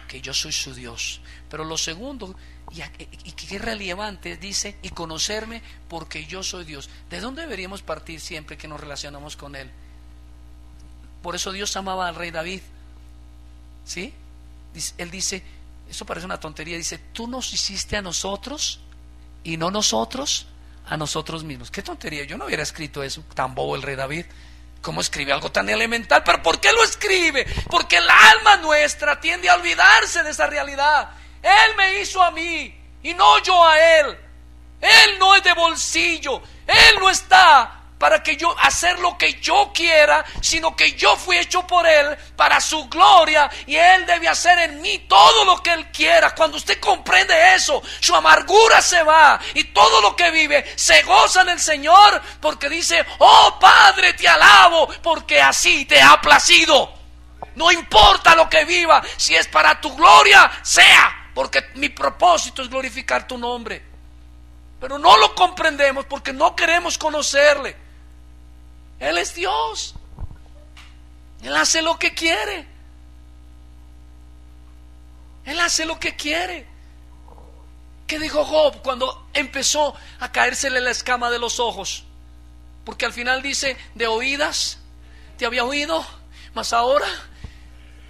que yo soy su Dios. Pero lo segundo, y que es relevante, dice, y conocerme porque yo soy Dios. ¿De dónde deberíamos partir siempre que nos relacionamos con Él? Por eso Dios amaba al rey David, ¿sí? Él dice, eso parece una tontería, dice, tú nos hiciste a nosotros y no nosotros a nosotros mismos. Qué tontería, yo no hubiera escrito eso, tan bobo el rey David. ¿Cómo escribe algo tan elemental? ¿Pero por qué lo escribe? Porque el alma nuestra tiende a olvidarse de esa realidad. Él me hizo a mí y no yo a Él. Él no es de bolsillo. Él no está para que yo hacer lo que yo quiera, sino que yo fui hecho por Él para su gloria, y Él debe hacer en mí todo lo que Él quiera. Cuando usted comprende eso, su amargura se va y todo lo que vive se goza en el Señor, porque dice, oh Padre, te alabo porque así te ha placido. No importa lo que viva, si es para tu gloria, sea, porque mi propósito es glorificar tu nombre. Pero no lo comprendemos porque no queremos conocerle. Él es Dios. Él hace lo que quiere. Él hace lo que quiere. ¿Qué dijo Job cuando empezó a caérsele la escama de los ojos? Porque al final dice, de oídas te había oído, mas ahora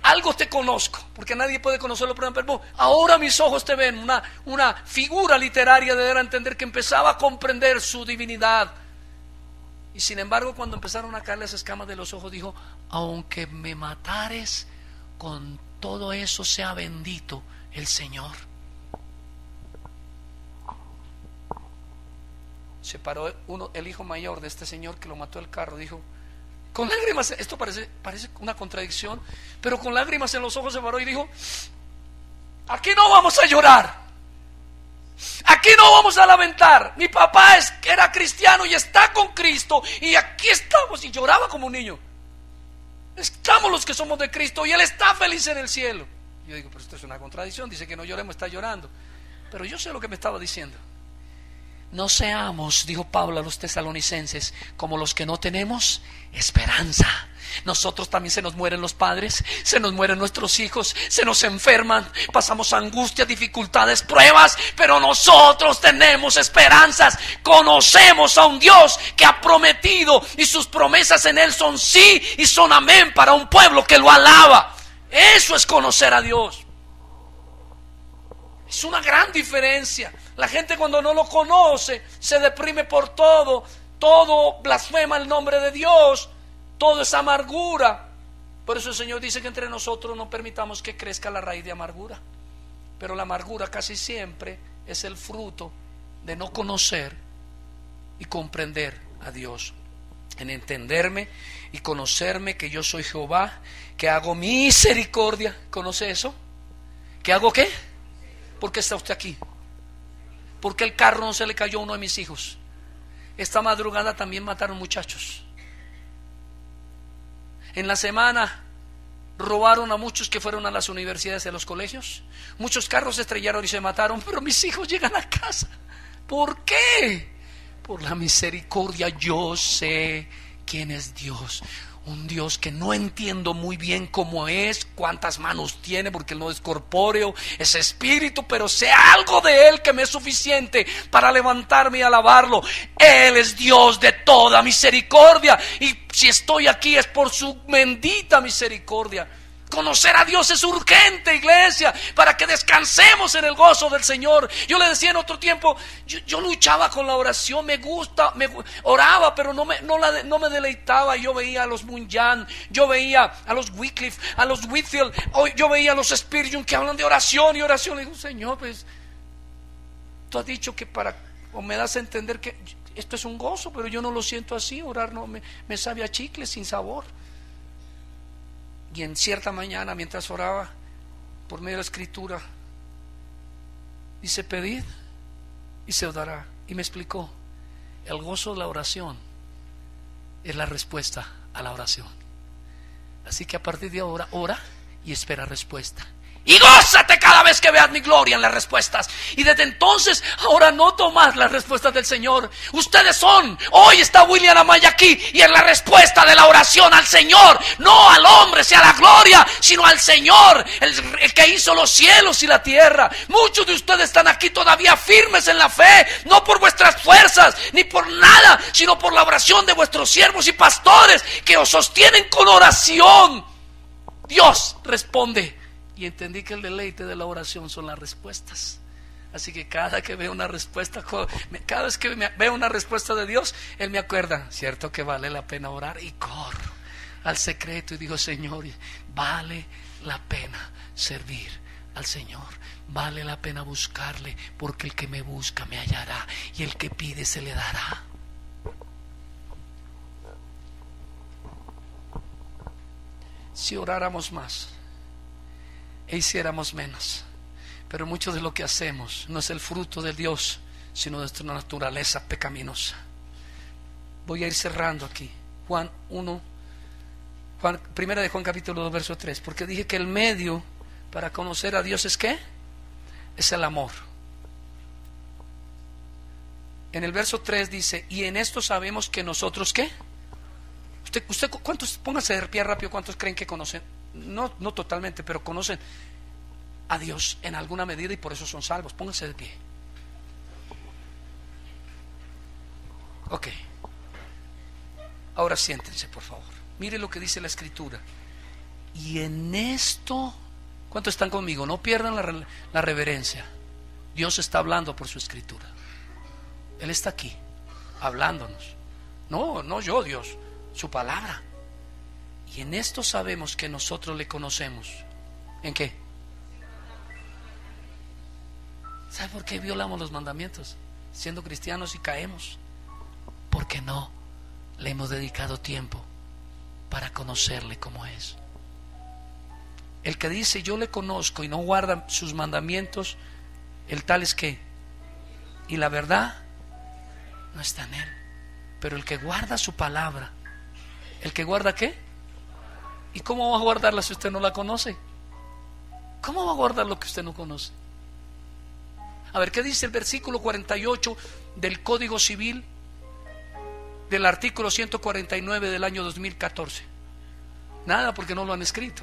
algo te conozco, porque nadie puede conocerlo, pero ahora mis ojos te ven. Una figura literaria de dar a entender que empezaba a comprender su divinidad. Y sin embargo, cuando empezaron a caer las escamas de los ojos, dijo, aunque me matares, con todo eso sea bendito el Señor. Se paró el hijo mayor de este señor que lo mató el carro, dijo, con lágrimas, esto parece una contradicción, pero con lágrimas en los ojos se paró y dijo, aquí no vamos a llorar, aquí no vamos a lamentar. Mi papá era cristiano y está con Cristo, y aquí estamos. Y lloraba como un niño. Estamos los que somos de Cristo y Él está feliz en el cielo. Yo digo, pero esto es una contradicción. Dice que no lloremos, está llorando. Pero yo sé lo que me estaba diciendo. No seamos, dijo Pablo a los tesalonicenses, como los que no tenemos esperanza. Nosotros también se nos mueren los padres, se nos mueren nuestros hijos, se nos enferman, pasamos angustias, dificultades, pruebas, pero nosotros tenemos esperanzas. Conocemos a un Dios que ha prometido, y sus promesas en Él son sí y son amén para un pueblo que lo alaba. Eso es conocer a Dios. Es una gran diferencia. La gente cuando no lo conoce se deprime por todo blasfema el nombre de Dios, todo es amargura. Por eso el Señor dice que entre nosotros no permitamos que crezca la raíz de amargura. Pero la amargura casi siempre es el fruto de no conocer y comprender a Dios, en entenderme y conocerme que yo soy Jehová, que hago misericordia. ¿Conoce eso? ¿Que hago qué? ¿Por qué está usted aquí? ¿Por qué el carro no se le cayó a uno de mis hijos? Esta madrugada también mataron muchachos. En la semana robaron a muchos que fueron a las universidades y a los colegios. Muchos carros se estrellaron y se mataron, pero mis hijos llegan a casa. ¿Por qué? Por la misericordia. Yo sé quién es Dios. Un Dios que no entiendo muy bien cómo es, cuántas manos tiene, porque Él no es corpóreo, es espíritu, pero sé algo de Él que me es suficiente para levantarme y alabarlo. Él es Dios de toda misericordia, y si estoy aquí es por su bendita misericordia. Conocer a Dios es urgente, iglesia, para que descansemos en el gozo del Señor. Yo le decía en otro tiempo, yo luchaba con la oración, oraba, pero no me deleitaba. Yo veía a los Munyan, yo veía a los Wycliffe, a los Whitfield, yo veía a los Spurgeon que hablan de oración y oración. Le digo, Señor, pues tú has dicho que o me das a entender que esto es un gozo, pero yo no lo siento así. Orar no me sabe a chicle sin sabor. Y en cierta mañana, mientras oraba, por medio de la escritura, dice: pedid y se os dará. Y me explicó: el gozo de la oración es la respuesta a la oración. Así que a partir de ahora, ora y espera respuesta. Y gózate cada vez que veas mi gloria en las respuestas. Y desde entonces, ahora noto más las respuestas del Señor. Ustedes son, hoy está William Amaya aquí, y es la respuesta de la oración al Señor. No al hombre sea la gloria, sino al Señor, el que hizo los cielos y la tierra. Muchos de ustedes están aquí todavía firmes en la fe, no por vuestras fuerzas, ni por nada, sino por la oración de vuestros siervos y pastores, que os sostienen con oración. Dios responde. Y entendí que el deleite de la oración son las respuestas. Así que cada que veo una respuesta, cada vez que veo una respuesta de Dios, Él me acuerda, cierto que vale la pena orar, y corro al secreto y digo: Señor, vale la pena servir al Señor, vale la pena buscarle, porque el que me busca me hallará, y el que pide se le dará. Si oráramos más e hiciéramos menos, pero mucho de lo que hacemos no es el fruto de Dios, sino de nuestra naturaleza pecaminosa. Voy a ir cerrando aquí. Juan 1, primera de Juan capítulo 2 verso 3, porque dije que el medio para conocer a Dios es ¿qué? Es el amor. En el verso 3 dice: y en esto sabemos que nosotros ¿qué? Usted ¿cuántos, pónganse de pie rápido, cuántos creen que conocen? No totalmente, pero conocen a Dios en alguna medida y por eso son salvos. Pónganse de pie. Ok. Ahora siéntense, por favor. Mire lo que dice la escritura. Y en esto, ¿cuántos están conmigo? No pierdan la reverencia. Dios está hablando por su escritura. Él está aquí, hablándonos. No yo, Dios, su palabra. Y en esto sabemos que nosotros le conocemos. ¿En qué? ¿Sabe por qué violamos los mandamientos? Siendo cristianos y caemos. Porque no le hemos dedicado tiempo para conocerle como es. El que dice yo le conozco y no guarda sus mandamientos, el tal es que, y la verdad no está en él. Pero el que guarda su palabra, ¿el que guarda qué? ¿Y cómo va a guardarla si usted no la conoce? ¿Cómo va a guardar lo que usted no conoce? A ver, ¿qué dice el versículo 48 del Código Civil, del artículo 149 del año 2014? Nada, porque no lo han escrito.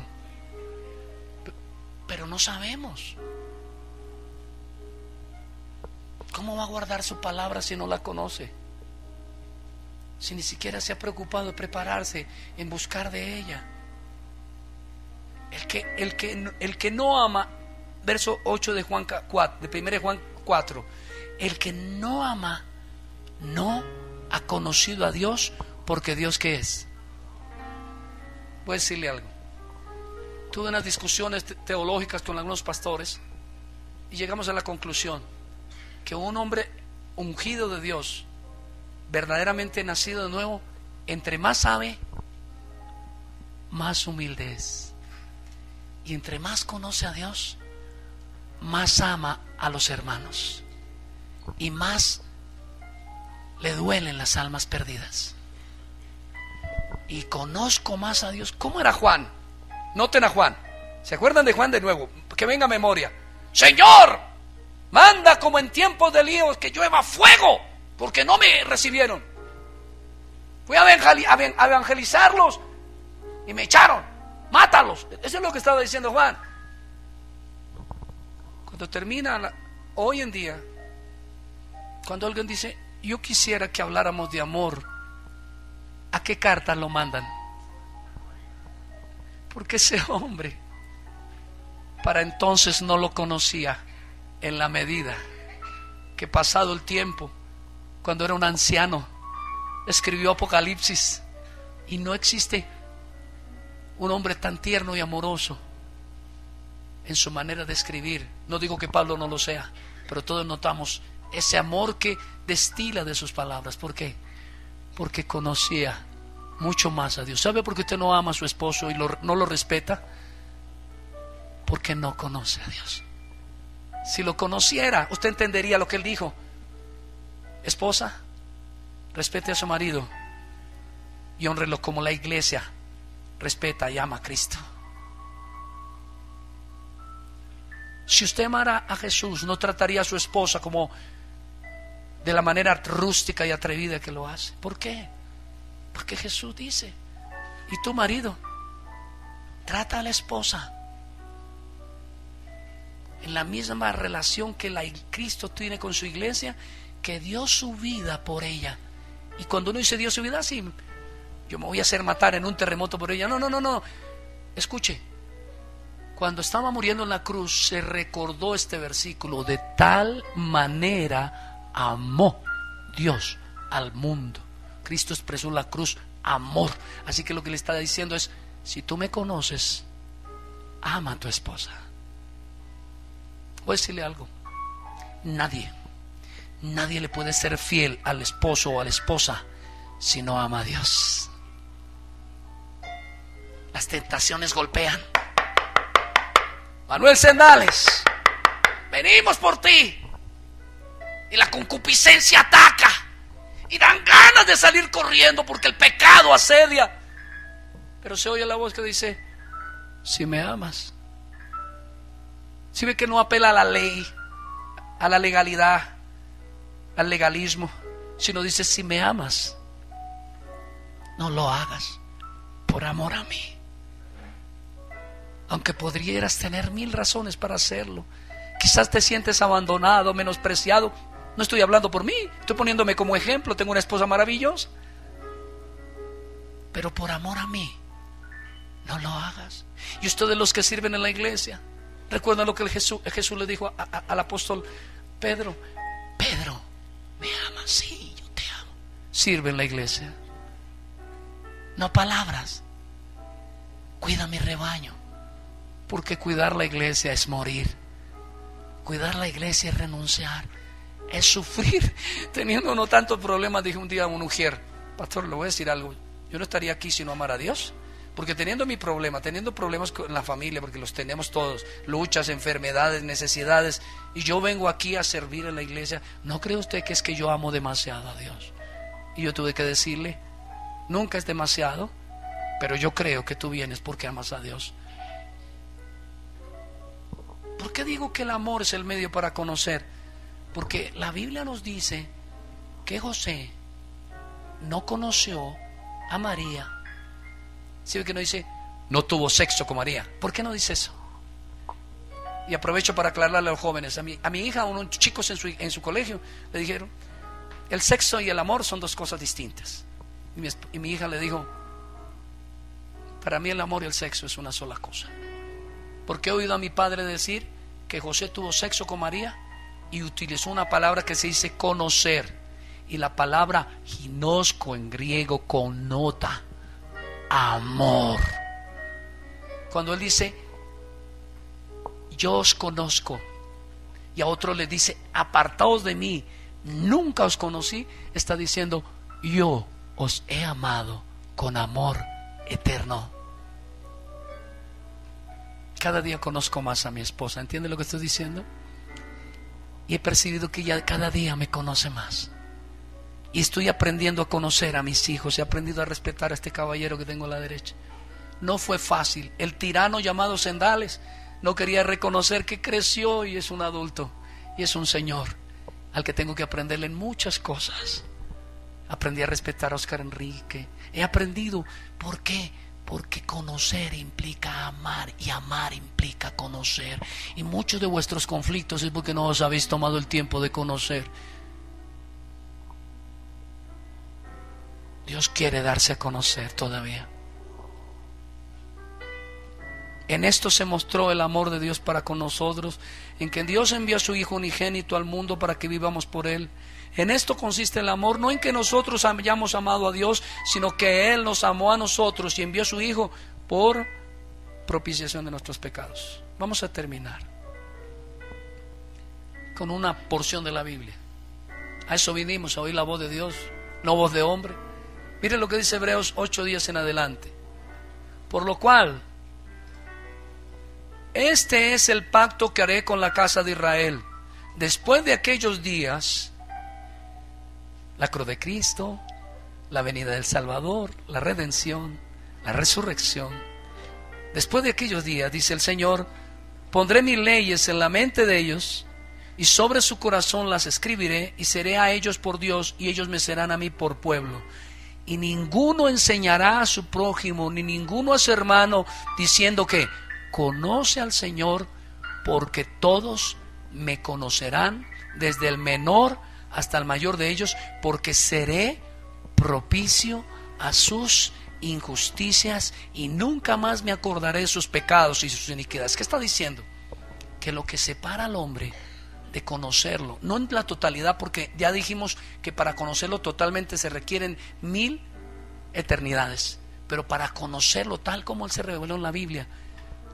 Pero no sabemos. ¿Cómo va a guardar su palabra si no la conoce? Si ni siquiera se ha preocupado de prepararse en buscar de ella. El que no ama, verso 8 de Juan 4, de 1 Juan 4, el que no ama no ha conocido a Dios, porque Dios ¿qué es? Voy a decirle algo. Tuve unas discusiones teológicas con algunos pastores y llegamos a la conclusión que un hombre ungido de Dios verdaderamente nacido de nuevo, entre más sabe, más humilde es. Y entre más conoce a Dios, más ama a los hermanos. Y más le duelen las almas perdidas. Y conozco más a Dios. ¿Cómo era Juan? Noten a Juan. ¿Se acuerdan de Juan de nuevo? Que venga a memoria. Señor, manda como en tiempos de líos que llueva fuego, porque no me recibieron. Fui a evangelizarlos y me echaron. Mátalos. Eso es lo que estaba diciendo Juan. Cuando termina hoy en día, cuando alguien dice, yo quisiera que habláramos de amor, ¿a qué carta lo mandan? Porque ese hombre para entonces no lo conocía, en la medida que pasado el tiempo, cuando era un anciano, escribió Apocalipsis, y no existe un hombre tan tierno y amoroso en su manera de escribir. No digo que Pablo no lo sea, pero todos notamos ese amor que destila de sus palabras. ¿Por qué? Porque conocía mucho más a Dios. ¿Sabe por qué usted no ama a su esposo y no lo respeta? Porque no conoce a Dios. Si lo conociera, usted entendería lo que él dijo. Esposa, respete a su marido y hónrelo como la iglesia respeta y ama a Cristo. Si usted amara a Jesús, no trataría a su esposa como de la manera rústica y atrevida que lo hace. ¿Por qué? Porque Jesús dice, y tu marido, trata a la esposa en la misma relación que Cristo tiene con su iglesia, que dio su vida por ella. Y cuando uno dice dio su vida, sí, yo me voy a hacer matar en un terremoto por ella. No. Escuche, cuando estaba muriendo en la cruz, se recordó este versículo: de tal manera amó Dios al mundo. Cristo expresó en la cruz amor. Así que lo que le está diciendo es: si tú me conoces, ama a tu esposa. Voy a decirle algo: nadie le puede ser fiel al esposo o a la esposa si no ama a Dios. Las tentaciones golpean. Manuel Sendales, venimos por ti. Y la concupiscencia ataca y dan ganas de salir corriendo porque el pecado asedia. Pero se oye la voz que dice: si me amas. Si ve que no apela a la ley, a la legalidad, al legalismo, sino dice: si me amas, no lo hagas por amor a mí. Aunque podrías tener 1000 razones para hacerlo. Quizás te sientes abandonado, menospreciado. No estoy hablando por mí, estoy poniéndome como ejemplo. Tengo una esposa maravillosa. Pero por amor a mí, no lo hagas. Y ustedes, los que sirven en la iglesia, recuerdan lo que Jesús le dijo al apóstol Pedro: Pedro, ¿me amas? Sí, yo te amo. Sirve en la iglesia. No palabras. Cuida mi rebaño. Porque cuidar la iglesia es morir. Cuidar la iglesia es renunciar. Es sufrir. Teniendo no tantos problemas, dije un día a una mujer: pastor, le voy a decir algo. Yo no estaría aquí si no amara a Dios. Porque teniendo problemas con la familia, porque los tenemos todos, luchas, enfermedades, necesidades, y yo vengo aquí a servir en la iglesia, ¿no cree usted que es que yo amo demasiado a Dios? Y yo tuve que decirle: nunca es demasiado, pero yo creo que tú vienes porque amas a Dios. ¿Por qué digo que el amor es el medio para conocer? Porque la Biblia nos dice que José no conoció a María. ¿Sí ve que no dice no tuvo sexo con María? ¿Por qué no dice eso? Y aprovecho para aclararle a los jóvenes. A mi hija, a unos chicos en su colegio, le dijeron: el sexo y el amor son dos cosas distintas. Y mi hija le dijo: para mí el amor y el sexo es una sola cosa. Porque he oído a mi padre decir que José tuvo sexo con María y utilizó una palabra que se dice conocer. Y la palabra ginosco en griego connota amor. Cuando él dice yo os conozco, y a otro le dice apartaos de mí, nunca os conocí, está diciendo yo os he amado con amor eterno. Cada día conozco más a mi esposa, ¿entiende lo que estoy diciendo? Y he percibido que ella cada día me conoce más. Y estoy aprendiendo a conocer a mis hijos. He aprendido a respetar a este caballero que tengo a la derecha. No fue fácil. El tirano llamado Sendales no quería reconocer que creció y es un adulto. Y es un señor al que tengo que aprenderle en muchas cosas. Aprendí a respetar a Oscar Enrique. He aprendido. ¿Por qué? Porque conocer implica amar y amar implica conocer. Y muchos de vuestros conflictos es porque no os habéis tomado el tiempo de conocer. Dios quiere darse a conocer todavía. En esto se mostró el amor de Dios para con nosotros, en que Dios envió a su Hijo unigénito al mundo para que vivamos por Él. En esto consiste el amor, no en que nosotros hayamos amado a Dios, sino que Él nos amó a nosotros y envió a su Hijo por propiciación de nuestros pecados. Vamos a terminar con una porción de la Biblia. A eso vinimos, a oír la voz de Dios, no voz de hombre. Mire lo que dice Hebreos 8:10 en adelante. Por lo cual, este es el pacto que haré con la casa de Israel. Después de aquellos días, la cruz de Cristo, la venida del Salvador, la redención, la resurrección. Después de aquellos días, dice el Señor, pondré mis leyes en la mente de ellos y sobre su corazón las escribiré y seré a ellos por Dios y ellos me serán a mí por pueblo. Y ninguno enseñará a su prójimo ni ninguno a su hermano diciendo que conoce al Señor, porque todos me conocerán, desde el menor hasta el mayor de ellos, porque seré propicio a sus injusticias y nunca más me acordaré de sus pecados y sus iniquidades. ¿Qué está diciendo? Que lo que separa al hombre de conocerlo, no en la totalidad, porque ya dijimos que para conocerlo totalmente se requieren 1000 eternidades, pero para conocerlo tal como Él se reveló en la Biblia,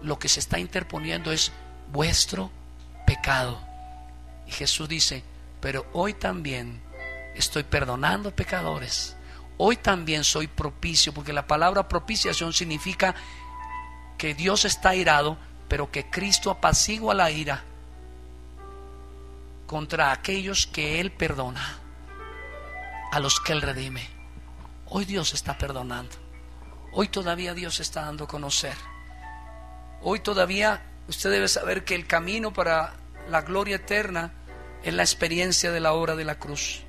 lo que se está interponiendo es vuestro pecado. Y Jesús dice, pero hoy también estoy perdonando pecadores. Hoy también soy propicio, porque la palabra propiciación significa que Dios está airado, pero que Cristo apacigua la ira contra aquellos que Él perdona, a los que Él redime. Hoy Dios está perdonando. Hoy todavía Dios está dando a conocer. Hoy todavía usted debe saber que el camino para la gloria eterna es la experiencia de la obra de la cruz.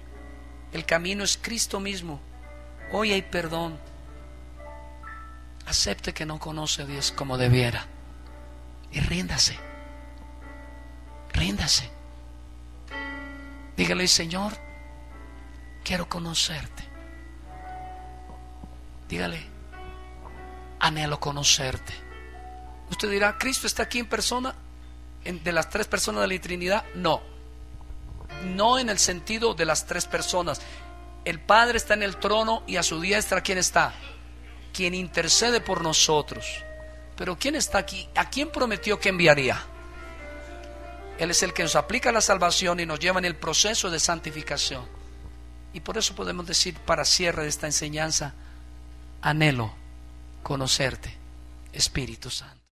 El camino es Cristo mismo. Hoy hay perdón. Acepte que no conoce a Dios como debiera y ríndase. Ríndase. Dígale, Señor, quiero conocerte. Dígale, anhelo conocerte. Usted dirá, ¿Cristo está aquí en persona? ¿De las 3 personas de la Trinidad? No. No en el sentido de las 3 personas. El Padre está en el trono y a su diestra, ¿quién está? Quien intercede por nosotros. Pero ¿quién está aquí? ¿A quién prometió que enviaría? Él es el que nos aplica la salvación y nos lleva en el proceso de santificación. Y por eso podemos decir, para cierre de esta enseñanza, anhelo conocerte, Espíritu Santo.